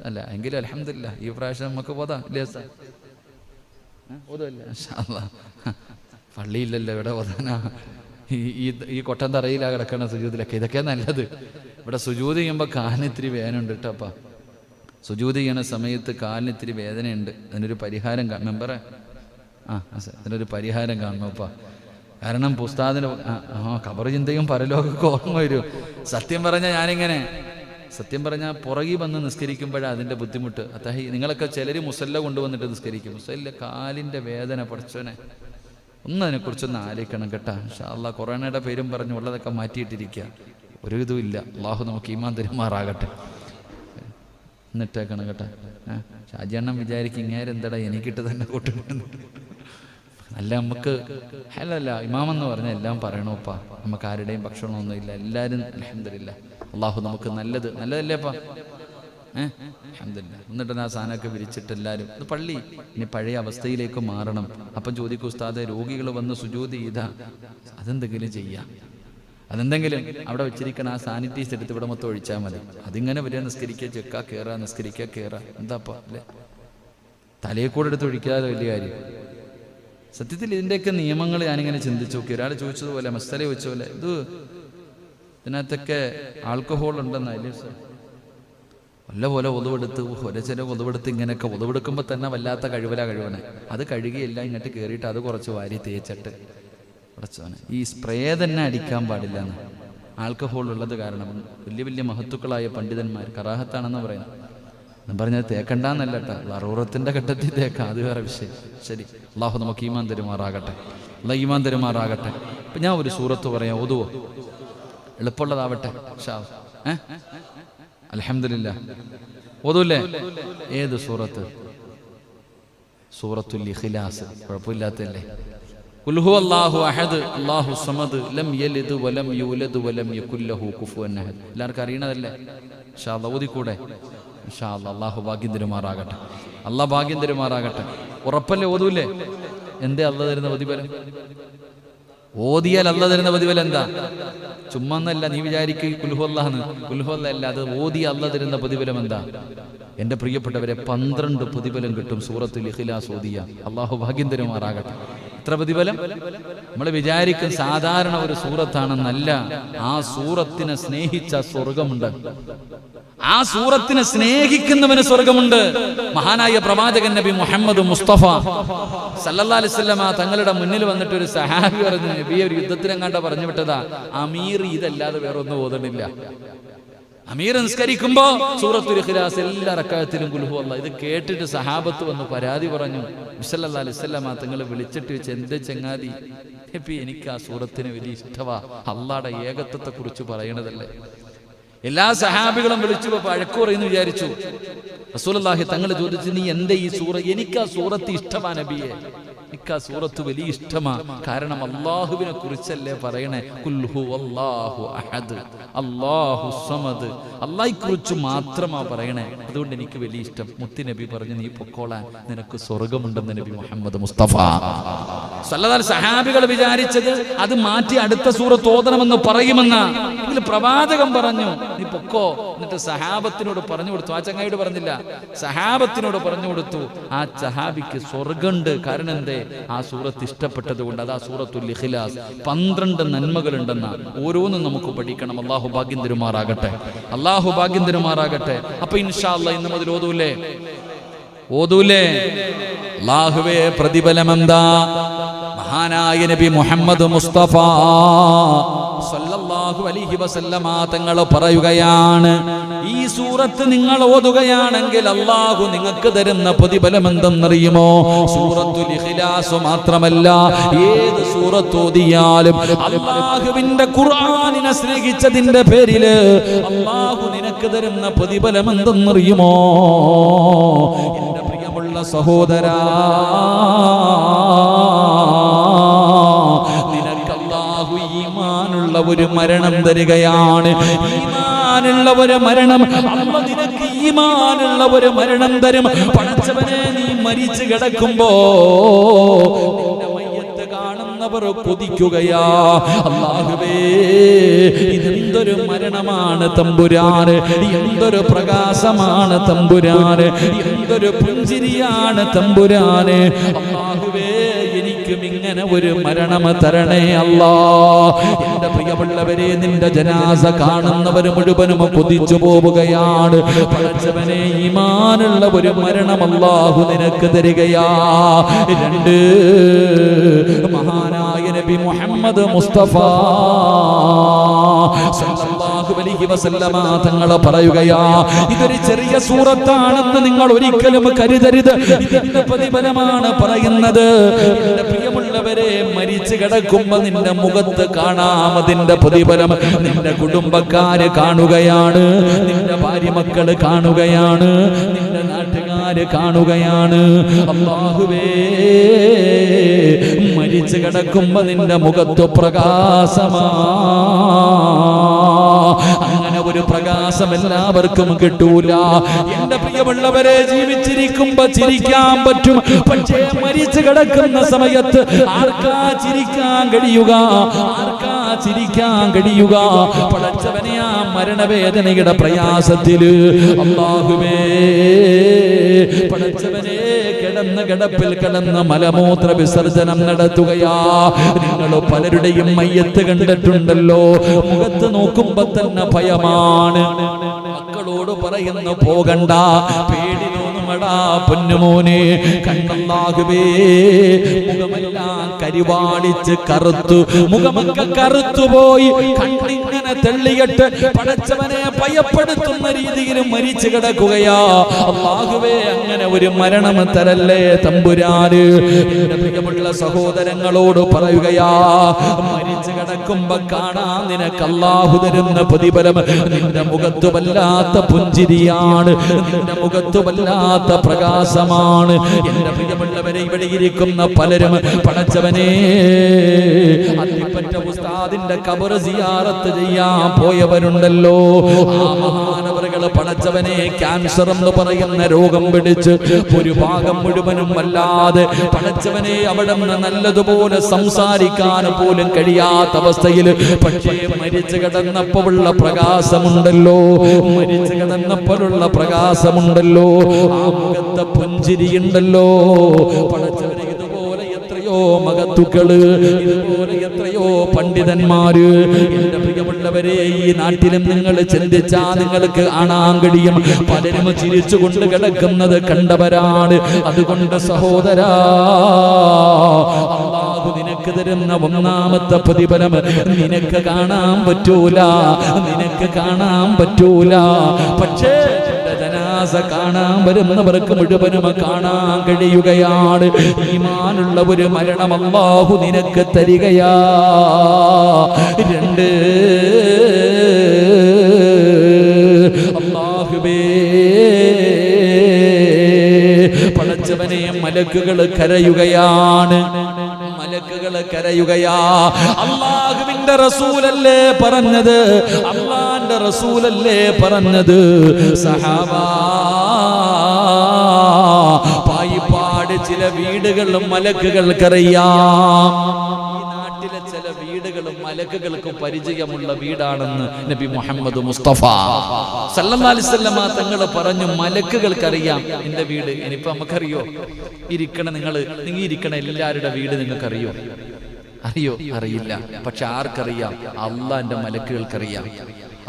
അല്ല എങ്കിലും അൽഹംദുലില്ലാഹ് ഈ പ്രാവശ്യം നമുക്ക് പോതാ ഇല്ലേ? പള്ളിയില്ലല്ലോ, ഇവിടെ ഓതാനാ? ഈ കൊട്ടൻ തറയിലാ കിടക്കണ സുജൂദിലൊക്കെ. ഇതൊക്കെ നല്ലത്. ഇവിടെ സുജൂദ് ചെയ്യുമ്പോൾ കാലിന് ഇത്തിരി വേദനയുണ്ട് കേട്ടപ്പാ. സുജൂദ് ചെയ്യണ സമയത്ത് കാലിന് ഇത്തിരി വേദനയുണ്ട്. അതിനൊരു പരിഹാരം മെമ്പറെ അതിനൊരു പരിഹാരം കാണണപ്പാ. കാരണം ഉസ്താദിന് ഖബർ ചിന്തയും പരലോകമൊക്കെ ഓർമ്മ വരും. സത്യം പറഞ്ഞാൽ പുറകി വന്ന് നിസ്കരിക്കുമ്പോഴാണ് അതിൻ്റെ ബുദ്ധിമുട്ട്. നിങ്ങളൊക്കെ ചിലർ മുസല്ല കൊണ്ടുവന്നിട്ട് നിസ്കരിക്കും. മുസല്ല കാലിൻ്റെ വേദന. പഠിച്ചോനെ, അതിനെക്കുറിച്ചൊന്ന് ആലോചിക്കണം കേട്ടാ. ഇൻഷാ അല്ലാഹ് കൊറോണയുടെ പേരും പറഞ്ഞു ഉള്ളതൊക്കെ മാറ്റിയിട്ടിരിക്കുക. ഒരു ഇതും ഇല്ല. അള്ളാഹു നമുക്ക് ഈമാൻ തരുമാറാകട്ടെ. എന്നിട്ടേക്കണം കേട്ടാ. ഷാജിയണ്ണം വിചാരിക്കും ഇങ്ങേരെന്തടാ എനിക്കിട്ട് തന്നെ കൂട്ടുന്നു. അല്ല, നമുക്ക് അല്ലല്ല ഇമാമെന്ന് പറഞ്ഞാൽ എല്ലാം പറയണോപ്പാ. നമുക്ക് ആരുടെയും ഭക്ഷണമൊന്നും ഇല്ല. എല്ലാവരും അൽഹംദുലില്ലാഹ്. അള്ളാഹു നമുക്ക് നല്ലതല്ലേപ്പാ. അൽഹംദുലില്ലാഹ്. എന്നിട്ട് ആ സാധനമൊക്കെ വിരിച്ചിട്ട് എല്ലാവരും ഇത് പള്ളി ഇനി പഴയ അവസ്ഥയിലേക്ക് മാറണം. അപ്പം ചോദിക്കും, ഉസ്താദെ രോഗികൾ വന്ന് സുജൂദ് ചെയ്താ അതെന്തെങ്കിലും ചെയ്യാം. അതെന്തെങ്കിലും അവിടെ വെച്ചിരിക്കണം. ആ സാനിറ്റൈസ് എടുത്ത് ഇവിടെ മൊത്തം ഒഴിച്ചാൽ മതി. അതിങ്ങനെ വരിക, നിസ്കരിക്കുക, ചെക്കാ കയറാ, നിസ്കരിക്കുക കയറാ. എന്താപ്പാ അല്ലേ? തലയെ കൂടെ എടുത്ത് ഒഴിക്കാതെ വലിയ കാര്യം. സത്യത്തിൽ ഇതിൻ്റെയൊക്കെ നിയമങ്ങൾ ഞാനിങ്ങനെ ചിന്തിച്ചു നോക്കി. ഒരാൾ ചോദിച്ചതുപോലെ, മസ്തല ചോദിച്ചതുപോലെ, ഇതിനകത്തൊക്കെ ആൽക്കഹോൾ ഉണ്ടെന്നല്ലേ വല്ല പോലെ ഒതുവെടുത്ത് ചില ഒതുവെടുത്ത് ഇങ്ങനെയൊക്കെ ഒതുവെടുക്കുമ്പോൾ തന്നെ വല്ലാത്ത കഴിവനെ അത് കഴുകിയെല്ലാം ഇങ്ങോട്ട് കയറിയിട്ട് അത് കുറച്ച് വാരി തേച്ചിട്ട് അടച്ചവനെ. ഈ സ്പ്രേ തന്നെ അടിക്കാൻ പാടില്ല എന്ന്. ആൽക്കഹോൾ ഉള്ളത് കാരണം വലിയ വലിയ മഹത്തുക്കളായ പണ്ഡിതന്മാർ കറാഹത്താണെന്ന് പറയുന്നത്. ഞാൻ പറഞ്ഞത് തേക്കണ്ടെന്നല്ല കേട്ടോ, ലറൂറത്തിൻ്റെ ഘട്ടത്തിൽ തേക്കാം, അത് വേറെ വിഷയം. ശരി, അള്ളാഹു നമുക്ക് ഈമാൻ തരുമാറാകട്ടെ. ഈമാൻ തരുമാറാകട്ടെ. ഇപ്പം ഞാൻ ഒരു സൂറത്ത് പറയാം, ഓതുവോ? എളുപ്പമുള്ളതാവട്ടെ. അൽഹംദുലില്ലാ. ഓതൂല്ലേ? ഏത് സൂറത്ത്? സൂറത്തുൽ ഇഖ്ലാസ്. കുഴപ്പമില്ലാത്തല്ലേ? ഖുൽ ഹുവല്ലാഹു അഹദ് അല്ലാഹു സമദ് ലം യലിദ് വലം യൂലദ് വലം യകുൽ ലഹു കുഫുവൻ അഹദ്. എല്ലാവർക്കും അറിയണതല്ലേ? ഇൻഷാ അല്ലാഹ് ഓതിക്കൂടെ? ഇൻഷാ അല്ലാഹ്. അല്ലാഹു ഭാഗ്യം തരുമാറാകട്ടെ. അല്ലാഹ് ഭാഗ്യം തരുമാറാകട്ടെ. ഉറപ്പല്ലേ? ഓതൂല്ലേ? എന്തേ അല്ലാഹ് തരുന്ന പ്രതിഫലം? ഓതിയാൽ അല്ലാഹ് തരുന്ന പ്രതിഫലം എന്താ? ചുമ്മാ എന്നല്ല നീ വിചാരിക്കുക കുൽഹുവല്ലാഹ്. കുൽഹുവല്ലാഹ് അല്ല, അത് ഓതിയ അല്ലാഹ് തരുന്ന പ്രതിഫലം എന്താ? എൻ്റെ പ്രിയപ്പെട്ടവരെ, 12 പ്രതിഫലം കിട്ടും സൂറത്തുൽ ഇഖ്ലാസ് ഓതിയ. അല്ലാഹു ഭാഗ്യം തരുമാറാകട്ടെ. എത്ര പ്രതിഫലം? നമ്മൾ വിചാരിക്കും സാധാരണ ഒരു സൂറത്താണെന്നല്ല. ആ സൂറത്തിനെ സ്നേഹിച്ച സ്വർഗമുണ്ട്. ആ സൂറത്തിനെ സ്നേഹിക്കുന്നവന് സ്വർഗമുണ്ട്. മഹാനായ പ്രവാചകൻ നബി മുഹമ്മദ് മുസ്തഫ സല്ലല്ലാഹു അലൈഹി വസല്ലം തങ്ങളുടെ മുന്നിൽ വന്നിട്ട് ഒരു സഹാബി പറഞ്ഞു, നബിയെ ഒരു യുദ്ധത്തിനെങ്ങാണ്ട പറഞ്ഞു വിട്ടതാ, അമീർ ഇതല്ലാതെ വേറൊന്നും ഓതണില്ല. അമീർ നിസ്കരിക്കുമ്പോ സൂറത്തുൽ ഇഖ്ലാസ് എല്ലാ റക്അത്തിലും ഖുൽ ഹുവല്ലാഹ്. ഇത് കേട്ടിട്ട് സഹാബത്ത് വന്ന് പരാതി പറഞ്ഞു. സല്ലല്ലാഹു അലൈഹി വസല്ലം തങ്ങൾ വിളിച്ചിട്ട് വെച്ച്, എന്ത് ചങ്ങാതി, എനിക്ക് ആ സൂറത്തിന് വലിയ ഇഷ്ടവാ, അള്ളാഹുടെ ഏകത്വത്തെ കുറിച്ച് പറയണതല്ലേ. എല്ലാ സഹാബികളും വിളിച്ചു വഴക്കു പറയുന്നു വിചാരിച്ചു. റസൂലുള്ളാഹി തങ്ങൾ ചോദിച്ചു, നീ എന്റെ ഈ സൂറ, എനിക്ക് ആ സൂറത്ത് ഇഷ്ടമാ നബിയെ, എനിക്ക് ആ സൂറത്ത് വലിയ ഇഷ്ടമാ. കാരണം അള്ളാഹുവിനെ കുറിച്ചല്ലേ പറയണേ. ഖുൽ ഹുവല്ലാഹു അഹദ് അല്ലാഹു സമദ്, അള്ളാഹയെ കുറിച്ച് മാത്രമാ പറയണേ. അതുകൊണ്ട് എനിക്ക് വലിയ ഇഷ്ടം. മുത്തുനബി പറഞ്ഞു, നീ പൊക്കോളാൻ, നിനക്ക് സ്വർഗമുണ്ടെന്ന് നബി മുഹമ്മദ് മുസ്തഫ സല്ലല്ലാഹു അലൈഹി വസല്ലം. സഹാബികൾ വിചാരിച്ചത് അത് മാറ്റി അടുത്ത സൂറത്ത് ഓതണമെന്ന് പറയുമെന്ന. ഇതിൽ പ്രവാചകൻ പറഞ്ഞു, നീ പൊക്കോ. എന്നിട്ട് സഹാബത്തിനോട് പറഞ്ഞു കൊടുത്തു. ആ ചങ്ങായിയോട് പറഞ്ഞില്ല, സഹാബത്തിനോട് പറഞ്ഞു കൊടുത്തു. ആ സഹാബിക്ക് സ്വർഗമുണ്ട്. കാരണം എന്തേ? ആ സൂറത്ത് ഇഷ്ടപ്പെട്ടത് കൊണ്ട്. അതാ സൂറത്തുൽ ഇഖ്ലാസ്. 12 നന്മകളുണ്ടെന്ന. ഓരോന്നും നമുക്ക് പഠിക്കണം. അല്ലാഹു ഭാഗ്യം തരുമാറാകട്ടെ. അല്ലാഹു ഭാഗ്യം തരുമാറാകട്ടെ. അപ്പൊ ഇൻഷാ അല്ലാഹ് ഇന്ന് മുതൽ ഓതൂലേ? ഓതൂലേ? അല്ലാഹുവേ, പ്രതിഫലം എന്താ? മഹാനായ നബി മുഹമ്മദ് മുസ്തഫ സല്ലല്ലാഹു അലൈഹി വസല്ലമ തങ്ങൾ പറയുകയാണ്, ഈ സൂറത്ത് നിങ്ങൾ ഓതുകയാണെങ്കിൽ അല്ലാഹു നിങ്ങൾക്ക് തരുന്ന പ്രതിഫലം എന്തെന്നറിയുമോ? സൂറത്തുൽ ഇഖ്ലാസ് മാത്രമല്ല, ഏത് സൂറത്ത് ഓതിയാലും അല്ലാഹുവിന്റെ ഖുർആനിനെ സ്നേഹിച്ചതിന്റെ പേരില് അല്ലാഹു നിനക്ക് തരുന്ന പ്രതിഫലം എന്തെന്നറിയുമോ? എന്റെ പ്രിയമുള്ള സഹോദരാ, ഈമാനുള്ള ഒരു മരണം തരികയാണ്. ഈമാനുള്ള ഒരു മരണം. അല്ലാഹു നിനക്ക് ഈമാനുള്ള ഒരു മരണം തരും. പടച്ചവനെ, നീ മരിച്ചു കിടക്കുമ്പോ നിന്റെ മയ്യത്ത് കാണുന്നവർ കൊതിക്കുകയാ, അല്ലാഹുവേ ഇതെന്തൊരു മരണമാണ് തമ്പുരാന്, എന്തൊരു പ്രകാശമാണ് തമ്പുരാന്, എന്തൊരു പുഞ്ചിരിയാണ് തമ്പുരാന്. അല്ലാഹുവേ, എനിക്കും ഇങ്ങനെ ഒരു മരണം തരണേ അല്ലാ. എന്റെ പ്രിയമുള്ളവരെ, നിന്റെ ജനാസ കാണുന്നവർ മുഴുവനും കൊതിച്ചു പോവുകയാണ്. പടച്ചവനെ, ഈമാനുള്ള ഒരു മരണം അല്ലാഹു നിനക്ക് തരികയാ. 2, മഹാനായ നബി മുഹമ്മദ് മുസ്തഫ സല്ലല്ലാഹു അലൈഹി വസല്ലമ തങ്ങൾ പറയുകയാ, ഇതൊരു ചെറിയ സൂറത്താണെന്ന് നിങ്ങൾ ഒരിക്കലും കരുതരുത്. ഇതിന്റെ പ്രതിഫലമാണ് പറയുന്നത്. എന്റെ പ്രിയമുള്ളവരെ, മരിച്ചു കിടക്കുമ്പോ നിന്റെ മുഖത്ത് കാണാം അതിന്റെ പ്രതിഫലം. നിന്റെ കുടുംബക്കാര് കാണുകയാണ്, നിന്റെ ഭാര്യ മക്കള് കാണുകയാണ്, നിന്റെ നാട്ടുകാര് കാണുകയാണ്. അല്ലാഹുവേ, മരിച്ചു കിടക്കുമ്പോ നിന്റെ മുഖത്ത് പ്രകാശമാ. അങ്ങനെ ഒരു പ്രകാശം എല്ലാവർക്കും കിട്ടൂല. എന്റെ പ്രിയമുള്ളവരെ, ജീവിച്ചിരിക്കുമ്പോ ചിരിക്കാൻ പറ്റും, പക്ഷേ മരിച്ചു കിടക്കുന്ന സമയത്ത് ആർക്കാ ചിരിക്കാൻ കഴിയുക? ആർക്കാ ചിരിക്കാൻ കഴിയുക? പടച്ചവനെ, ആ മരണവേദനയുടെ പ്രയാസത്തില് അല്ലാഹുവേ, പടച്ചവനെ, കിടപ്പിൽ കിടന്ന് മലമൂത്ര വിസർജനം നടത്തുകയാ. നിങ്ങൾ പലരുടെയും മയ്യത്ത് കണ്ടിട്ടുണ്ടല്ലോ, മുഖത്ത് നോക്കുമ്പോ തന്നെ ഭയമാണ്. മക്കളോട് പറയുന്നു, പോകണ്ട, പേടി തോന്നുമട, കണ്ണല്ലടാ പൊന്നുമോനെ, കണ്ണല്ലാഹുവേ മുഖമെല്ലാം കരിവാളിച്ച് കറുത്തു, മുഖമൊക്കെ കറുത്തുപോയി, കണ്ണിങ്ങനെ തെള്ളിയിട്ട് പടച്ചവനെ ഭയപ്പെടുത്തുന്ന രീതിയിൽ മരിച്ചു കിടക്കുകയാ. അല്ലാഹുവേ അങ്ങനെ ഒരു മരണം തരല്ലേ തമ്പുരാന്. എന്റെ പ്രിയമുള്ള സഹോദരങ്ങളോട് പറയുകയാ, മരിച്ചു കിടക്കുമ്പോ കാണാൻ നിനക്ക് അല്ലാഹു തരുന്ന പ്രതിഫലം നിന്റെ മുഖത്ത് വല്ലാത്ത പുഞ്ചിരിയാണ്, നിന്റെ മുഖത്ത് വല്ലാത്ത പ്രകാശമാണ്. എന്റെ പ്രിയമുള്ളവരെ, ഇവിടെ ഇരിക്കുന്ന പലരും പടച്ചവനെ അത്തിപ്പറ്റ ഉസ്താദിന്റെ ഖബർ സിയാറത്ത് ചെയ്യാൻ പോയവരുണ്ടല്ലോ. ആ മഹാനവറുകൾ പടച്ചവനെ ക്യാൻസർ എന്ന് പറയുന്ന രോഗം പിടിച്ച് ഒരു ഭാഗം മുഴുവനും വല്ലാതെ പടച്ചവനെ അവിടെ നിന്ന് നല്ലതുപോലെ സംസാരിക്കാൻ പോലും കഴിയാത്ത അവസ്ഥയിൽ, പക്ഷേ മരിച്ചു കിടന്നപ്പോഴുള്ള പ്രകാശമുണ്ടല്ലോ, മരിച്ചു കിടന്നപ്പോഴുള്ള പ്രകാശമുണ്ടല്ലോ, ആ മുഖത്തെ പുഞ്ചിരിയുണ്ടല്ലോ. പടച്ചവനെ ഇതുപോലെ എത്രയോ മഹത്തുക്കള്, ഇതുപോലെ എത്രയോ പണ്ഡിതന്മാര് എന്റെ പ്രിയമുള്ളവരെ ഈ നാട്ടിലും നിങ്ങൾ ചിന്തിച്ചാ നിങ്ങൾക്ക് കാണാൻ കഴിയും. പലരും ചിരിച്ചുകൊണ്ട് കിടക്കുന്നത് കണ്ടവരാണ്. അതുകൊണ്ട് സഹോദരാ, അല്ലാഹു നിനക്ക് തരുന്ന ഒന്നാമത്തെ പ്രതിഫലം നിനക്ക് കാണാൻ പറ്റൂല, നിനക്ക് കാണാൻ പറ്റൂല. പക്ഷേ ജനാസ കാണാൻ വരുന്നവർക്ക് മുഴുവനും കാണാൻ കഴിയുകയാണ്. ഈമാനുള്ള ഒരു മരണം അല്ലാഹു നിനക്ക് തരികയാ. 2 അല്ലാഹുവേ പടച്ചവനെ മലക്കുകൾ കരയുകയാണ്, മലക്കുകൾ കരയുകയാ. അല്ലാഹുവിന്റെ റസൂലല്ലേ പറഞ്ഞത്, അല്ലാഹുവിന്റെ റസൂലല്ലേ പറഞ്ഞത്, സഹാബാ പായിപ്പാട് ചില വീടുകളിലും മലക്കുകൾക്കറിയാം. ചില വീടുകളും മലക്കുകൾക്ക് പരിചയമുള്ള വീടാണെന്ന് നബി മുഹമ്മദ് മുസ്തഫ സല്ലല്ലാഹു അലൈഹി വസല്ലമ തങ്ങൾ പറഞ്ഞു. മലക്കുകൾക്കറിയാം എന്റെ വീട്. ഇനിയിപ്പോ നമുക്കറിയോ? നിങ്ങൾ ഇരിക്കണ എല്ലാവരുടെ വീട് നിങ്ങൾക്കറിയോ? അറിയോ? അറിയില്ല. പക്ഷെ ആർക്കറിയാം? അള്ളാന്റെ മലക്കുകൾക്കറിയാം,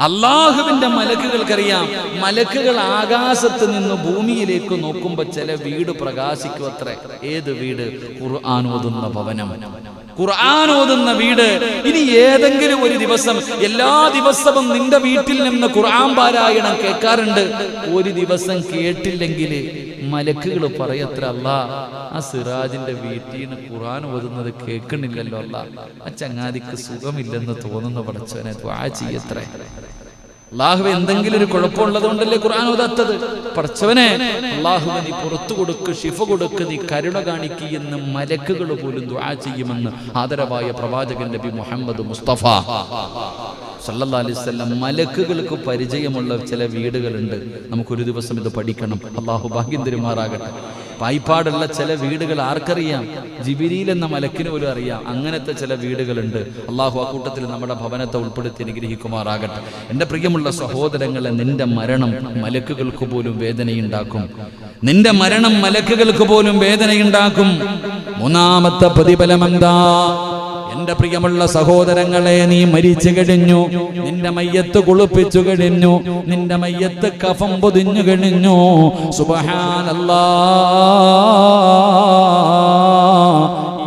അള്ളാഹുവിന്റെ മലക്കുകൾക്കറിയാം. മലക്കുകൾ ആകാശത്ത് നിന്ന് ഭൂമിയിലേക്ക് നോക്കുമ്പോ ചില വീട് പ്രകാശിക്കും അത്രേ. ഏത് വീട്? ഖുർആൻ ഓതുന്ന ഭവനം, ഖുർആൻ ഓതുന്ന വീട്. ഇനി ഏതെങ്കിലും ഒരു ദിവസം, എല്ലാ ദിവസവും നിന്റെ വീട്ടിൽ നിന്ന് ഖുർആൻ പാരായണം കേൾക്കാറുണ്ട്, ഒരു ദിവസം കേട്ടില്ലെങ്കിൽ മലക്കുകൾ പറയത്ര, അല്ലാ ആ സിറാജിന്റെ വീട്ടിൽ നിന്ന് ഖുർആൻ ഓതുന്നത് കേൾക്കണില്ലല്ലോ, അല്ലാ ആ ചങ്ങാതിക്ക് സുഖമില്ലെന്ന് തോന്നുന്ന പടച്ചവനെ ദുആ ചെയ്യത്രേ. അല്ലാഹുവേ എന്തെങ്കിലും ഒരു കുഴപ്പമുള്ളത് കൊണ്ടല്ലേ ഖുർആൻ ഓതാത്തത്? പടച്ചവനെ അല്ലാഹുവേ നീ പുറത്തു കൊടുക്ക്, ശിഫ കൊടുക്ക്, നീ കരുണ കാണിക്ക് എന്ന് മലക്കുകൾ പോലും ദുആ ചെയ്യുമെന്ന് ആദരവായ പ്രവാചകൻ നബി മുഹമ്മദ് മുസ്തഫ സല്ലല്ലാഹു അലൈഹി വസല്ലം. മലക്കുകൾക്ക് പരിചയമുള്ള ചില വീടുകളുണ്ട്. നമുക്കൊരു ദിവസം ഇത് പഠിക്കണം. അല്ലാഹു ഭാഗ്യം തരുമാറാകട്ടെ. പായിപ്പാടുള്ള ചില വീടുകൾ ആർക്കറിയാം? ജിബിരിൽ എന്ന മലക്കിന് പോലും അറിയാം. അങ്ങനത്തെ ചില വീടുകളുണ്ട്. അള്ളാഹു ആ കൂട്ടത്തിൽ നമ്മുടെ ഭവനത്തെ ഉൾപ്പെടുത്തി അനുഗ്രഹിക്കുമാറാകട്ടെ. എൻ്റെ പ്രിയമുള്ള സഹോദരങ്ങളെ, നിന്റെ മരണം മലക്കുകൾക്ക് പോലും വേദനയുണ്ടാക്കും. നിന്റെ മരണം മലക്കുകൾക്ക് പോലും വേദനയുണ്ടാക്കും. 3ാമത്തെ പ്രതിഫലം എന്താ? എന്റെ പ്രിയമുള്ള സഹോദരങ്ങളെ, നീ മരിച്ചു കഴിഞ്ഞു, നിന്റെ മയ്യത്ത് കുളിപ്പിച്ചു കഴിഞ്ഞു, നിന്റെ മയ്യത്ത് കഫം പൊതിഞ്ഞു കഴിഞ്ഞു. സുബ്ഹാനല്ലാഹ്,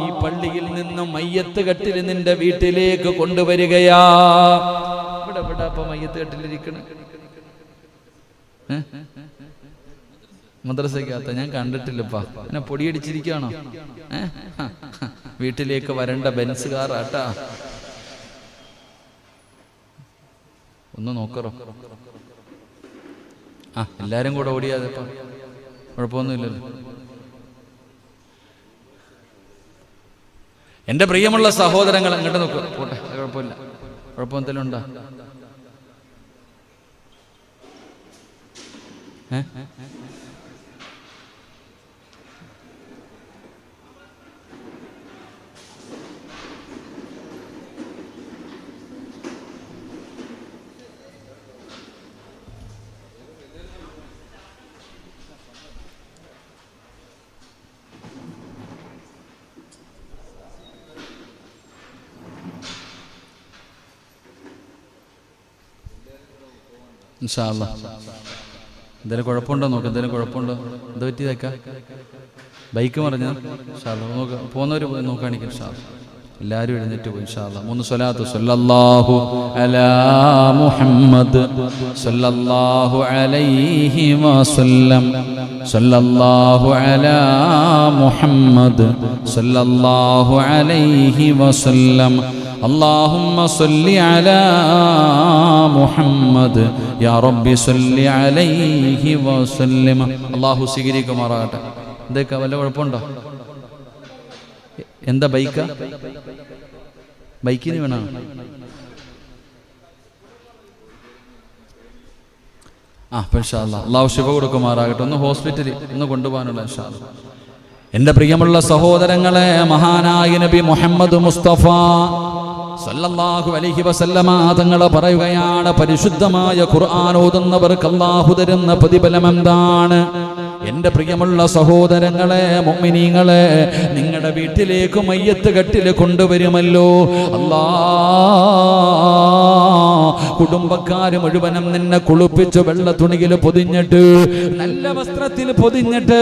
ഈ പള്ളിയിൽ നിന്നും മയ്യത്ത് കെട്ടിൽ നിന്റെ വീട്ടിലേക്ക് കൊണ്ടുവരികയാ. ഇവിടെ അപ്പൊ മയ്യത്ത് കെട്ടിലിരിക്കണ മദ്രസയ്ക്കകത്ത ഞാൻ കണ്ടിട്ടില്ലപ്പാ. എന്നെ പൊടിയടിച്ചിരിക്കുകയാണോ? വീട്ടിലേക്ക് വരേണ്ട ബെൻസ് കാറാട്ടാ. ഒന്ന് നോക്കറോ? എല്ലാരും കൂടെ ഓടിയാതെപ്പാ, കുഴപ്പമൊന്നുമില്ലല്ലോ. എന്റെ പ്രിയമുള്ള സഹോദരങ്ങൾ, അങ്ങോട്ട് നോക്കുക. പോട്ടെ, കുഴപ്പമില്ല. കുഴപ്പമെന്തെങ്കിലും ഉണ്ടോ? ഇൻഷാ അല്ലാഹ് എന്തെങ്കിലും കുഴപ്പമുണ്ടോ നോക്ക്, എന്തെങ്കിലും കുഴപ്പമുണ്ടോ, എന്താ പറ്റിയതേക്കാം? ബൈക്ക് മറിഞ്ഞാൽ നോക്ക, പോകുന്നവർ നോക്കുകയാണെങ്കിൽ എല്ലാവരും എഴുന്നേറ്റ് പോയി ഇൻഷാ അല്ലാഹ്. 3 സ്വലാത്ത്. സല്ലല്ലാഹു അലാ മുഹമ്മദ് സല്ലല്ലാഹു അലൈഹി വസല്ലം, സല്ലല്ലാഹു അലാ മുഹമ്മദ് സല്ലല്ലാഹു അലൈഹി വസല്ലം, അല്ലാഹുമ്മ സല്ലി അലാ മുഹമ്മദ് യാ റബ്ബി സല്ലി അലൈഹി വസല്ലം. അല്ലാഹു സ്വീകരിക്കുമാറാകട്ടെ. എന്തൊക്കെ വല്ല കുഴപ്പമുണ്ടോ? എന്താ ബൈക്കാ? ബൈക്കിന് വേണം. ഇൻഷാ അല്ലാഹ് അല്ലാഹു ശിഫ കൊടുക്കുമാറാകട്ടെ. ഒന്ന് ഹോസ്പിറ്റലിൽ ഒന്ന് കൊണ്ടുപോകാനുള്ള ഇൻഷാ അല്ലാഹ്. എൻ്റെ പ്രിയമുള്ള സഹോദരങ്ങളെ, മഹാനായ നബി മുഹമ്മദ് മുസ്തഫ സല്ലല്ലാഹു അലൈഹി വസല്ലമ തങ്ങൾ പറയുകയാണ്, പരിശുദ്ധമായ ഖുർആൻ ഓതുന്നവർക്ക് അല്ലാഹു തരുന്ന പ്രതിഫലം എന്താണ്? എൻ്റെ പ്രിയമുള്ള സഹോദരങ്ങളെ, മുഅ്മിനീങ്ങളെ, നിങ്ങളുടെ വീട്ടിലേക്ക് മയ്യത്ത് കട്ടിൽ കൊണ്ടുവരുമല്ലോ. കുടുംബക്കാര് മുഴുവനും നിന്നെ കുളിപ്പിച്ച് വെള്ള തുണിയിൽ പൊതിഞ്ഞിട്ട്, നല്ല വസ്ത്രത്തിൽ പൊതിഞ്ഞിട്ട്,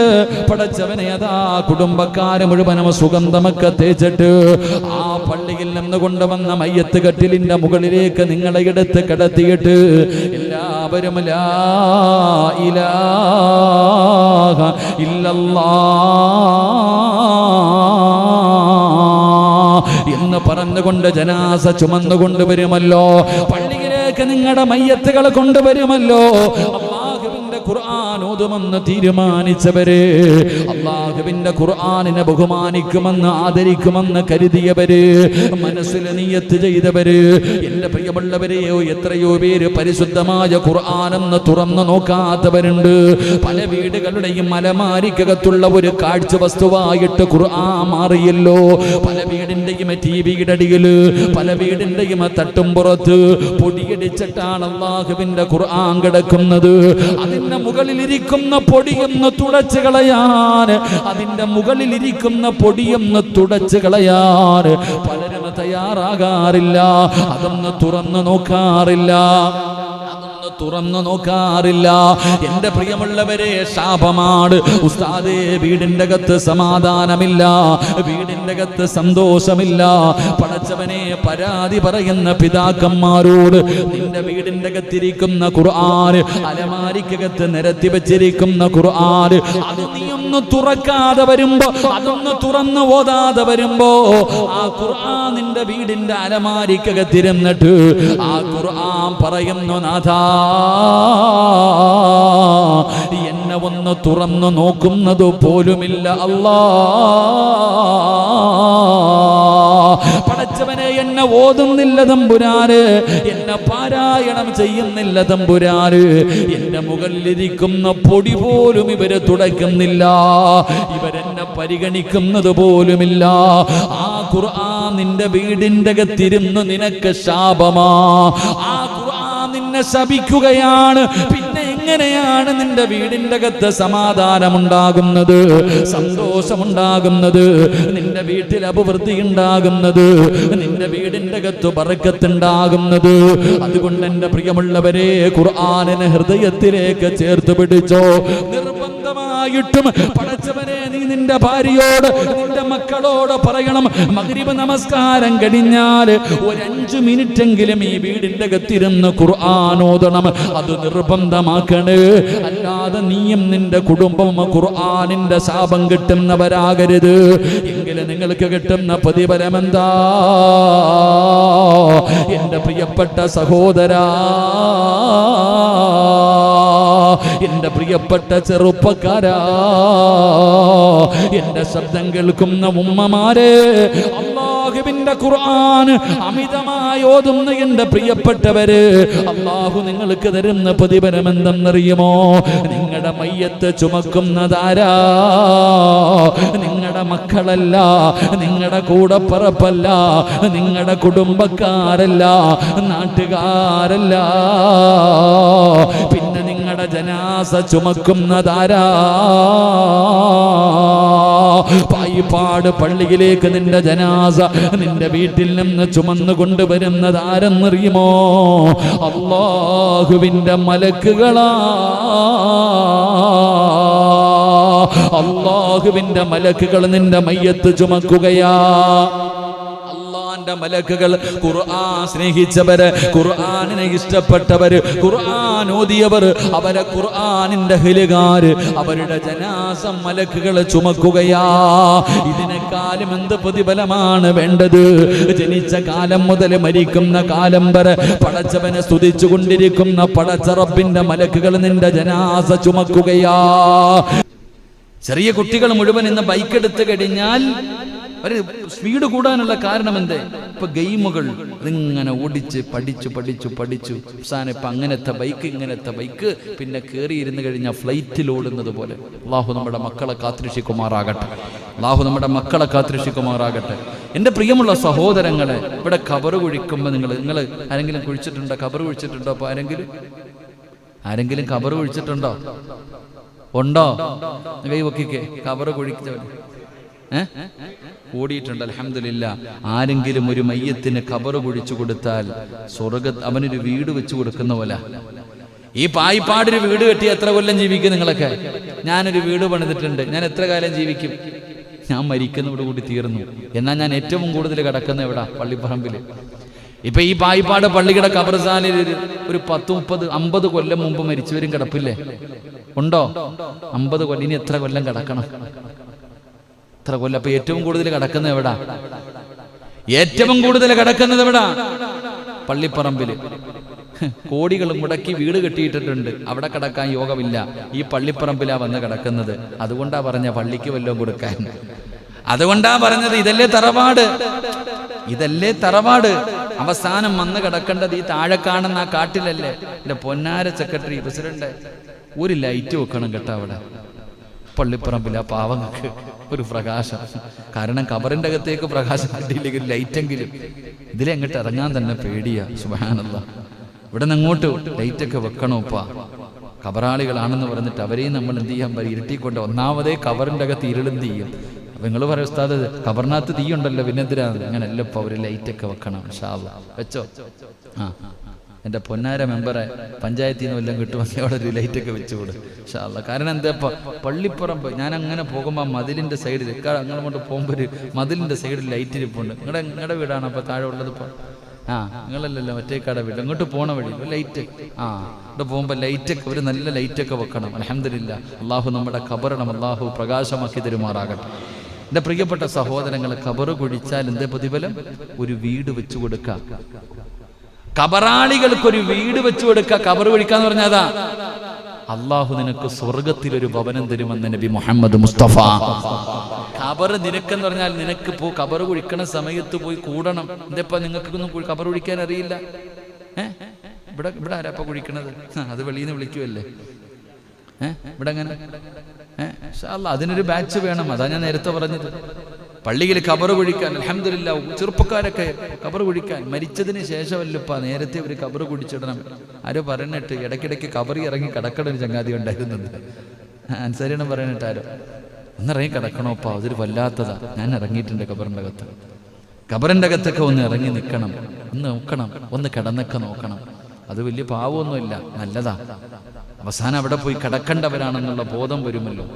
പടച്ചവനെ അതാ കുടുംബക്കാര് മുഴുവനും സുഗന്ധമൊക്കെ തേച്ചിട്ട് ആ പള്ളിയിൽ നിന്ന് കൊണ്ടുവന്ന മയ്യത്ത് കട്ടിലിന്റെ മുകളിലേക്ക് നിങ്ങളെ എടുത്ത് കിടത്തിയിട്ട് എല്ലാവരും ലാ ഇലാഹ ഇല്ലല്ലാഹ് എന്ന് പറഞ്ഞുകൊണ്ട് ജനാസ ചുമന്നുകൊണ്ട് വരുമല്ലോ. പള്ളിയിലേക്ക് നിങ്ങളുടെ മയ്യത്തുകൾ കൊണ്ടുവരുമല്ലോ. അല്ലാഹുവിന്റെ ഖുർആൻ ഓതുമെന്ന് തീരുമാനിച്ചവര്, അല്ലാഹുവിന്റെ ഖുർആനിനെ ബഹുമാനിക്കുമെന്ന് ആദരിക്കുമെന്ന് കരുതിയവര്, മനസ്സിൽ നിയ്യത്ത് ചെയ്തവര്, എൻ്റെ പ്രിയമുള്ളവരെ, എത്രയോ പേര് പരിശുദ്ധമായ ഖുർആനെന്ന് തുറന്നു നോക്കാത്തവരുണ്ട്. പല വീടുകളുടെയും അലമാരിക്കകത്തുള്ള ഒരു കാഴ്ച വസ്തുവായിട്ട് ഖുർആൻ മാറിയല്ലോ. പല വീടിന്റെയും ടിവിയുടെ അടിയില്, പല വീടിന്റെയും തട്ടുംപുറത്ത് പൊടിയടിച്ചിട്ടാണ് അല്ലാഹുവിന്റെ ഖുർആൻ കിടക്കുന്നത്. അതിന്റെ മുകളിലിരിക്കുന്ന പൊടിയൊന്ന് തുടച്ചു കളയാൻ, അതിന്റെ മുകളിലിരിക്കുന്ന പൊടിയൊന്ന് തുടച്ചു കളയാൻ പലരും തയ്യാറാകാറില്ല. അതൊന്ന് തുറന്നു നോക്കാറില്ല. എൻ്റെ പ്രിയമുള്ളവരെ, ശാപമാണ് ഉസ്താദേ. വീടിൻ്റെ അകത്ത് സമാധാനമില്ല, വീടിൻ്റെ അകത്ത് സന്തോഷമില്ല. പടച്ചവനെ, പരാതി പറയുന്ന പിതാക്കന്മാരോട്, നിന്റെ വീടിൻ്റെ അകത്തിരിക്കുന്ന ഖുർആൻ, അലമാരിക്കകത്ത് നിരത്തി വെച്ചിരിക്കുന്ന ഖുർആൻ, അത് നീ ഒന്ന് തുറക്കാതെ വരുമ്പോ, അതൊന്ന് തുറന്ന് ഓതാതെ വരുമ്പോ, ആ ഖുർആൻ നിന്റെ വീടിന്റെ അലമാരിക്കകത്തിരുന്നിട്ട് ആ ഖുർആൻ പറയുന്നു, നാഥാ എന്നെ ഒന്ന് തുറന്നു നോക്കുന്നത് പോലുമില്ല അല്ലാ. പടച്ചവനെ, എന്നെ ഓതുന്നില്ല തമ്പുരാന്, എന്നെ പാരായണം ചെയ്യുന്നില്ല തമ്പുരാന്, എന്റെ മുകളിലിരിക്കുന്ന പൊടി പോലും ഇവര് തുടയ്ക്കുന്നില്ല, ഇവരെന്നെ പരിഗണിക്കുന്നത് പോലുമില്ല. ആ ഖുർആൻ നിന്റെ വീടിന്റെ അകത്തിരുന്ന് നിനക്ക് ശാപമാ. ആ നിന്നെ ശപിക്കുകയാണ്. പിന്നെ എങ്ങനെയാണ് നിന്റെ വീടിന്റെ അകത്ത് സമാധാനമുണ്ടാകുന്നത്, സന്തോഷമുണ്ടാകുന്നത്, നിന്റെ വീട്ടിൽ അഭിവൃദ്ധി ഉണ്ടാകുന്നത്, നിന്റെ വീടിന്റെ അകത്ത് ബറക്കത്തുണ്ടാകുന്നത്? അതുകൊണ്ട് എൻ്റെ പ്രിയമുള്ളവരെ, ഖുർആനിനെ ഹൃദയത്തിലേക്ക് ചേർത്ത് പിടിച്ചോ. നിർബന്ധമായിട്ടും പടച്ചവനെ, നീ നിന്റെ ഭാര്യയോട്, നിന്റെ മക്കളോട് പറയണം, മഗ്രിബ് നമസ്കാരം കഴിഞ്ഞാൽ ഒരു 5 മിനിറ്റെങ്കിലും ഈ വീടിന്റെ അകത്തിരുന്ന് ഖുർആൻ ഓതണം. അത് നിർബന്ധമാക്കണേ. അല്ലാതെ നീയും നിന്റെ കുടുംബം ഖുർആനിന്റെ ശാപം കിട്ടുന്നവരാകരുത്. എങ്കിലും നിങ്ങൾക്ക് കിട്ടുന്ന പ്രതിഫലം എന്താ? എൻ്റെ പ്രിയപ്പെട്ട സഹോദരാ, എൻ്റെ പ്രിയപ്പെട്ട ചെറുപ്പക്കാരാ, എൻ്റെ ശബ്ദം കേൾക്കുന്ന ഉമ്മമാരെ, അല്ലാഹുവിന്റെ ഖുർആൻ അമിതമായി ഓതുന്ന എൻ്റെ പ്രിയപ്പെട്ടവര്, അല്ലാഹു നിങ്ങൾക്ക് തരുന്ന പ്രതിഫലം എന്തെന്നറിയുമോ? നിങ്ങളുടെ മയ്യത്ത് ചുമക്കുന്നതാരാ? നിങ്ങളുടെ മക്കളല്ല, നിങ്ങളുടെ കൂടപ്പറപ്പല്ല, നിങ്ങളുടെ കുടുംബക്കാരല്ല, നാട്ടുകാരല്ല. പിന്നെ നിങ്ങളുടെ ജനാസ ചുമക്കുന്നതാരാ? പായിപ്പാട് പള്ളിയിലേക്ക് നിന്റെ ജനാസ നിന്റെ വീട്ടിൽ നിന്ന് ചുമന്നു കൊണ്ടുവരുന്നത് ആരെന്നറിയുമോ? അല്ലാഹുവിന്റെ മലക്കുകളാ. അല്ലാഹുവിന്റെ മലക്കുകൾ നിന്റെ മയ്യത്ത് ചുമക്കുകയാ. മലക്കുകൾ ഖുർആൻ സ്നേഹിച്ചവര്, ഖുർആനിനെ ഇഷ്ടപ്പെട്ടവര്, ഖുർആൻ ഓതിയവർ, അവരെ ഖുർആനിന്റെ അഹ്ലുകാര് അവരുടെ ജനാസ മലക്കുകൾ ചുമക്കുകയാ. ഇതിനേക്കാളും എന്ത് പ്രതിഫലമാണ് വേണ്ടത്? ജനിച്ച കാലം മുതൽ മരിക്കുന്ന കാലം വരെ പടച്ചവനെ സ്തുതിച്ചു കൊണ്ടിരിക്കുന്ന പടച്ച റബ്ബിന്റെ മലക്കുകൾ നിന്റെ ജനാസ ചുമക്കുകയാ. ചെറിയ കുട്ടികൾ മുഴുവൻ ഇന്ന് ബൈക്ക് എടുത്തു കഴിഞ്ഞാൽ ഒരു സ്പീഡ് കൂടാനുള്ള കാരണം എന്തേ? ഇപ്പൊ ഗെയിമുകൾ അതിങ്ങനെ ഓടിച്ച് പഠിച്ചു അവസാനം ഇപ്പൊ അങ്ങനത്തെ ബൈക്ക് ഇങ്ങനത്തെ ബൈക്ക്, പിന്നെ കയറിയിരുന്ന് കഴിഞ്ഞാൽ ഫ്ലൈറ്റിൽ ഓടുന്നത് പോലെ. അല്ലാഹു നമ്മുടെ മക്കളെ കാത്തുരക്ഷിക്കുമാറാകട്ടെ. അല്ലാഹു നമ്മുടെ മക്കളെ കാത്തുരക്ഷിക്കുമാറാകട്ടെ. എൻ്റെ പ്രിയമുള്ള സഹോദരങ്ങളെ, ഇവിടെ ഖബറ് കുഴിക്കുമ്പോൾ നിങ്ങൾ ആരെങ്കിലും കുഴിച്ചിട്ടുണ്ടോ? ഖബറ് കുഴിച്ചിട്ടുണ്ടോ? അപ്പൊ ആരെങ്കിലും ഖബറ് കുഴിച്ചിട്ടുണ്ടോ? ഉണ്ടോ? കൈ പൊക്കിക്കേ. ഖബറ് കുഴിച്ചവൻ കൂടിയിട്ടുണ്ട്. അൽഹംദുലില്ലാ. ആരെങ്കിലും ഒരു മയ്യത്തിന് ഖബറ് കുഴിച്ചു കൊടുത്താൽ അവനൊരു വീട് വെച്ചു കൊടുക്കുന്ന പോലെ. ഈ പായിപ്പാടൊരു വീട് കെട്ടി എത്ര കൊല്ലം ജീവിക്കും നിങ്ങളൊക്കെ? ഞാനൊരു വീട് പണിതിട്ടുണ്ട്. ഞാൻ എത്ര കാലം ജീവിക്കും? ഞാൻ മരിക്കുന്നതോട് കൂടി തീർന്നു. എന്നാൽ ഞാൻ ഏറ്റവും കൂടുതൽ കിടക്കുന്ന എവിടാ? പള്ളിപ്പറമ്പിൽ. ഇപ്പൊ ഈ പായിപ്പാട് പള്ളിയുടെ ഖബർസ്ഥാനിൽ ഒരു 10-30-50 കൊല്ലം മുമ്പ് മരിച്ചവരും കിടപ്പില്ലേ? ഉണ്ടോ? 50 കൊല്ലം. ഇനി എത്ര കൊല്ലം കിടക്കണം? എത്ര കൊല്ലം? അപ്പൊ ഏറ്റവും കൂടുതൽ കിടക്കുന്നത് എവിടാ? ഏറ്റവും കൂടുതൽ കിടക്കുന്നത് എവിടാ? പള്ളിപ്പറമ്പില്. കോടികൾ മുടക്കി വീട് കെട്ടിയിട്ടിട്ടുണ്ട്. അവിടെ കിടക്കാൻ യോഗമില്ല. ഈ പള്ളിപ്പറമ്പിലാ വന്ന് കിടക്കുന്നത്. അതുകൊണ്ടാ പറഞ്ഞ പള്ളിക്ക് വല്ലതും കൊടുക്കാൻ. അതുകൊണ്ടാ പറഞ്ഞത് ഇതല്ലേ തറവാട്, ഇതല്ലേ തറവാട്. അവസാനം വന്ന് കിടക്കേണ്ടത് ഈ താഴെ കാണുന്ന ആ കാട്ടിലല്ലേ? എന്റെ പൊന്നാര സെക്രട്ടറി പ്രസിഡന്റ്, ഒരു ലൈറ്റ് വെക്കണം കേട്ടോ അവിടെ പള്ളിപ്പറമ്പിൽ. ആ പാവങ്ങൾക്ക് ഒരു പ്രകാശം. കാരണം ഖബറിന്റെ അകത്തേക്ക് പ്രകാശം കിട്ടിയില്ലെങ്കിൽ ലൈറ്റെങ്കിലും. ഇതിലെങ്ങോട്ട് ഇറങ്ങാൻ തന്നെ പേടിയാ. സുബ്ഹാനല്ലാഹ്. ഇവിടെ നിന്ന് അങ്ങോട്ട് ലൈറ്റൊക്കെ വെക്കണോപ്പാ. ഖബറാളികളാണെന്ന് പറഞ്ഞിട്ട് അവരെയും നമ്മൾ എന്ത് ചെയ്യാൻ പറയും? ഇരുട്ടിക്കൊണ്ട്. ഒന്നാമതേ ഖബറിന്റെ അകത്ത് ഇരുളെന്ത് ചെയ്യും? അപ്പൊ നിങ്ങൾ പറയും ഉസ്താദ് ഖബറിനകത്ത് തീയുണ്ടല്ലോ, പിന്നെന്തിനാണ്? അങ്ങനെയല്ല, ഇപ്പൊ അവര് ലൈറ്റൊക്കെ വെക്കണം. ഇൻഷാ അല്ലാഹ് വെച്ചോ. എൻ്റെ പൊന്നാര മെമ്പറെ പഞ്ചായത്തിൽ നിന്ന് വല്ലതും കിട്ടുമെങ്കിൽ അവിടെ ഒരു ലൈറ്റൊക്കെ വെച്ചുകൂടും ഇൻഷാ അല്ലാഹ്. കാരണം എന്താ, ഇപ്പം പള്ളിപ്പുറമ്പ് ഞാൻ അങ്ങനെ പോകുമ്പോൾ മതിലിൻ്റെ സൈഡിൽ അങ്ങനെ കൊണ്ട് പോകുമ്പോൾ ഒരു മതിലിൻ്റെ സൈഡിൽ ലൈറ്റ് ഇരിപ്പുണ്ട്. നിങ്ങളുടെ വീടാണ് അപ്പോൾ താഴെ ഉള്ളത്? ഇപ്പോൾ നിങ്ങളല്ലല്ലോ മറ്റേക്കാടെ വീട്. അങ്ങോട്ട് പോണ വഴി ലൈറ്റ്. ഇവിടെ പോകുമ്പോൾ ലൈറ്റൊക്കെ ഒരു നല്ല ലൈറ്റൊക്കെ വെക്കണം. അൽഹംദുലില്ലാ. അള്ളാഹു നമ്മുടെ ഖബറിടം അള്ളാഹു പ്രകാശമാക്കി തരുമാറാകട്ടെ. എൻ്റെ പ്രിയപ്പെട്ട സഹോദരങ്ങളെ, ഖബറ് കുഴിച്ചാൽ എന്തേ പ്രതിഫലം? ഒരു വീട് വെച്ചു കൊടുക്കുക. ഖബറാളികൾക്കൊരു വീട് വെച്ചു കൊടുക്കുക. ഖബറ് കുഴിക്കാന്ന് പറഞ്ഞാ അള്ളാഹു നിനക്ക് സ്വർഗത്തിൽ ഒരു ഭവനം തരുമെന്ന് നബി മുഹമ്മദ് മുസ്തഫ. ഖബറ് നിനക്കെന്ന് പറഞ്ഞാൽ നിനക്ക് ഖബറ് കുഴിക്കണ സമയത്ത് പോയി കൂടണം. എന്താ നിങ്ങൾക്കൊന്നും ഖബറ് കുഴിക്കാൻ അറിയില്ല? ഇവിടെ ആരാപ്പ കുഴിക്കണത്? അത് വെളിയിൽ നിന്ന് വിളിക്കുമല്ലേ? ഇവിടെ അങ്ങനെ അതിനൊരു ബാച്ച് വേണം. അതാ ഞാൻ നേരത്തെ പറഞ്ഞത്. പള്ളിയിൽ ഖബറ് കുഴിക്കാൻ അൽഹംദുലില്ലാ ചെറുപ്പക്കാരൊക്കെ ഖബറ് കുഴിക്കാൻ മരിച്ചതിന് ശേഷമല്ലപ്പാ, നേരത്തെ ഒരു ഖബറ് കുഴിച്ചിടണം. ആരോ പറഞ്ഞിട്ട് ഇടയ്ക്കിടയ്ക്ക് ഖബറി ഇറങ്ങി കിടക്കണ ഒരു ചങ്ങാതി ഉണ്ടായിരുന്നത്. അനുസരണം പറയാനിട്ട് ആരോ ഒന്നിറങ്ങി കിടക്കണോപ്പാ, അതൊരു വല്ലാത്തതാ. ഞാൻ ഇറങ്ങിയിട്ടുണ്ട് ഖബറിൻ്റെ അകത്ത്. ഖബറിൻ്റെ അകത്തൊക്കെ ഒന്ന് ഇറങ്ങി നിൽക്കണം, ഒന്ന് നോക്കണം, ഒന്ന് കിടന്നൊക്കെ നോക്കണം. അത് വലിയ പാവമൊന്നുമില്ല, നല്ലതാ. അവസാനം അവിടെ പോയി കിടക്കേണ്ടവരാണെന്നുള്ള ബോധം വരുമല്ലോ.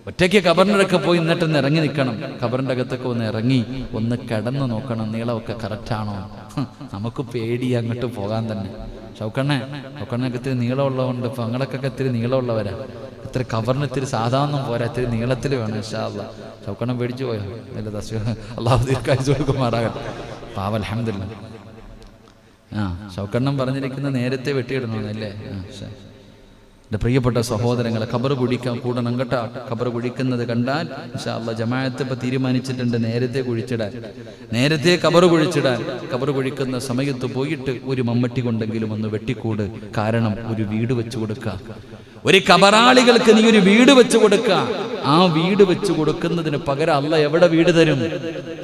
ഒറ്റയ്ക്ക് ഖബറിനൊക്കെ പോയി എന്നിട്ടൊന്ന് ഇറങ്ങി നിൽക്കണം. ഖബറിൻ്റെ അകത്തൊക്കെ ഒന്ന് ഇറങ്ങി ഒന്ന് കിടന്നു നോക്കണം, നീളമൊക്കെ കറക്റ്റാണോ. നമുക്ക് പേടി അങ്ങോട്ട് പോകാൻ തന്നെ. ഷൗക്കണ്ണൊക്കെ ഇത്തിരി നീളമുള്ളതുകൊണ്ട് ഇപ്പം ഞങ്ങളൊക്കെ ഇത്തിരി നീളമുള്ളവരാ. ഇത്തിരി ഖബറിന് ഇത്തിരി സാധാരണ പോരാ, ഇത്തിരി നീളത്തിൽ വേണം ഇൻഷാ അല്ലാഹ്. ഷൗക്കണ്ണൻ പേടിച്ചു പോയോ? അല്ലാഹു ദീർഘായുസ്സ് കൊടുക്കുമാറാകട്ടെ. പാവം അൽഹംദുലില്ലാ. ഷൗക്കണ്ണൻ പറഞ്ഞിരിക്കുന്ന നേരത്തെ വെട്ടിയിടണമെന്നല്ലേ? എൻ്റെ പ്രിയപ്പെട്ട സഹോദരങ്ങളെ, ഖബറ് കുഴിക്കാൻ കൂടണം കേട്ടോ. ഖബറ് കുഴിക്കുന്നത് കണ്ടാൽ ഇൻഷാ അല്ലാഹ് ജമാഅത്ത് ഇപ്പം തീരുമാനിച്ചിട്ടുണ്ട് നേരത്തെ കുഴിച്ചിടാൻ, നേരത്തെ ഖബറ് കുഴിച്ചിടാൻ. ഖബറ് കുഴിക്കുന്ന സമയത്ത് പോയിട്ട് ഒരു മമ്മട്ടി കൊണ്ടെങ്കിലും ഒന്ന് വെട്ടിക്കൂട്. കാരണം ഒരു വീട് വെച്ചു കൊടുക്കുക. ഒരു ഖബറാളികൾക്ക് നീ ഒരു വീട് വെച്ചു കൊടുക്കുക. ആ വീട് വെച്ചു കൊടുക്കുന്നതിന് പകരം അല്ലാഹ് എവിടെ വീട് തരും?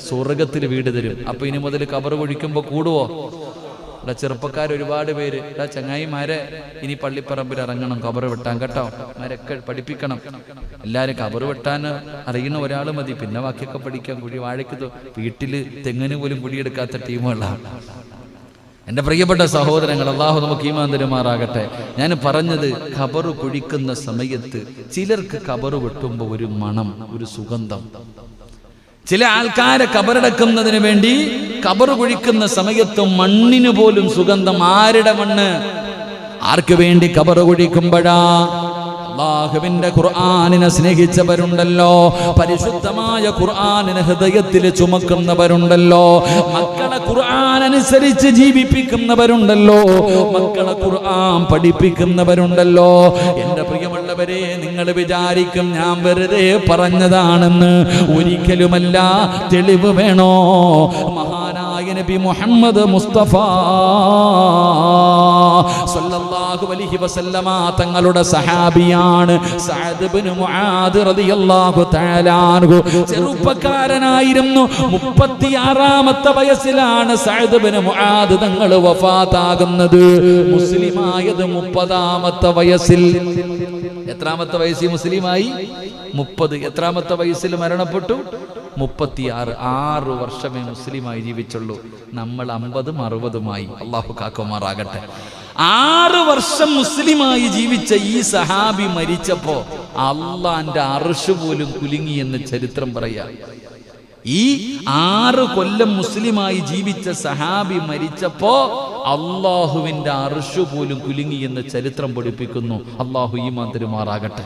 സ്വർഗത്തിൽ വീട് തരും. അപ്പൊ ഇനി മുതൽ ഖബറ് കുഴിക്കുമ്പോൾ കൂടുവോ? ഇവിടെ ചെറുപ്പക്കാർ ഒരുപാട് പേര് ചങ്ങായിമാരെ ഇനി പള്ളിപ്പറമ്പിൽ ഇറങ്ങണം, ഖബർ വെട്ടാൻ കേട്ടോ, മാരൊക്കെ പഠിപ്പിക്കണം. എല്ലാവരും ഖബർ വെട്ടാൻ അറിയുന്ന ഒരാൾ മതി, പിന്നെ ബാക്കിയൊക്കെ പഠിക്കാൻ. കുഴി വാഴയ്ക്ക് വീട്ടില് തെങ്ങിന് പോലും കുഴിയെടുക്കാത്ത ടീമുകളാണ്. എൻ്റെ പ്രിയപ്പെട്ട സഹോദരങ്ങൾ, അള്ളാഹു നമുക്ക് ഈമാൻ തരുമാറാകട്ടെ. ഞാൻ പറഞ്ഞത്, ഖബർ കുഴിക്കുന്ന സമയത്ത് ചിലർക്ക് ഖബർ വെട്ടുമ്പോൾ ഒരു മണം, ഒരു സുഗന്ധം. ചില ആൾക്കാരെ ഖബറടക്കുന്നതിന് വേണ്ടി ഖബർ കുഴിക്കുന്ന സമയത്ത് മണ്ണിന് പോലും സുഗന്ധം. ആരുടെ മണ്ണ്? ആർക്ക് വേണ്ടി ഖബർ കുഴിക്കുമ്പോഴാ? അല്ലാഹുവിന്റെ ഖുർആനിനെ സ്നേഹിച്ചവരുണ്ടല്ലോ, പരിശുദ്ധമായ ഖുർആനിനെ ഹൃദയത്തിൽ ചുമക്കുന്നവരുണ്ടല്ലോ, മക്കളെ ഖുർആൻ അനുസരിച്ച് ജീവിപ്പിക്കുന്നവരുണ്ടല്ലോ, മക്കളെ ഖുർആൻ പഠിപ്പിക്കുന്നവരുണ്ടല്ലോ. എൻ്റെ പ്രിയമുള്ളവരെ, നിങ്ങൾ വിചാരിക്കും ഞാൻ വെറുതെ പറഞ്ഞതാണെന്ന്. ഒരിക്കലുമല്ല. തെളിവ് വേണോ? മഹാനായ നബി മുഹമ്മദ് മുസ്തഫ സല്ലല്ലാഹു അലൈഹി വസല്ലമ തങ്ങളുടെ സഹാബിയാണ് സഅദ് ഇബ്നു മുആദ് റളിയല്ലാഹു തആല അൻഹു. ചെറുപ്പക്കാരനായിരുന്നു. 36ാമത്തെ വയസ്സിലാണ് സഅദ് ഇബ്നു മുആദ് തങ്ങൾ വഫാത്താകുന്നത്. മുസ്ലിമായത് 30ാമത്തെ വയസ്സിൽ. എത്രാമത്തെ വയസ്സിൽ മുസ്ലിമായി? 30. എത്രാമത്തെ വയസ്സിൽ മരണപ്പെട്ടു? 36. 6 വർഷമേ മുസ്ലിമായി ജീവിച്ചുള്ളൂ. നമ്മൾ 50ഉം 60ഉമായി. അള്ളാഹു കാക്കുമാറാകട്ടെ. 6 വർഷം മുസ്ലിമായി ജീവിച്ച ഈ സഹാബി മരിച്ചപ്പോ അള്ളാന്റെ അർശ് പോലും കുലുങ്ങി എന്ന് ചരിത്രം പറയാ. ഈ 6 കൊല്ലം മുസ്ലിമായി ജീവിച്ച സഹാബി മരിച്ചപ്പോ അള്ളാഹുവിന്റെ അർശ് പോലും കുലുങ്ങി എന്ന് ചരിത്രം പഠിപ്പിക്കുന്നു. അള്ളാഹു ഈമാൻ തരുമാറാകട്ടെ.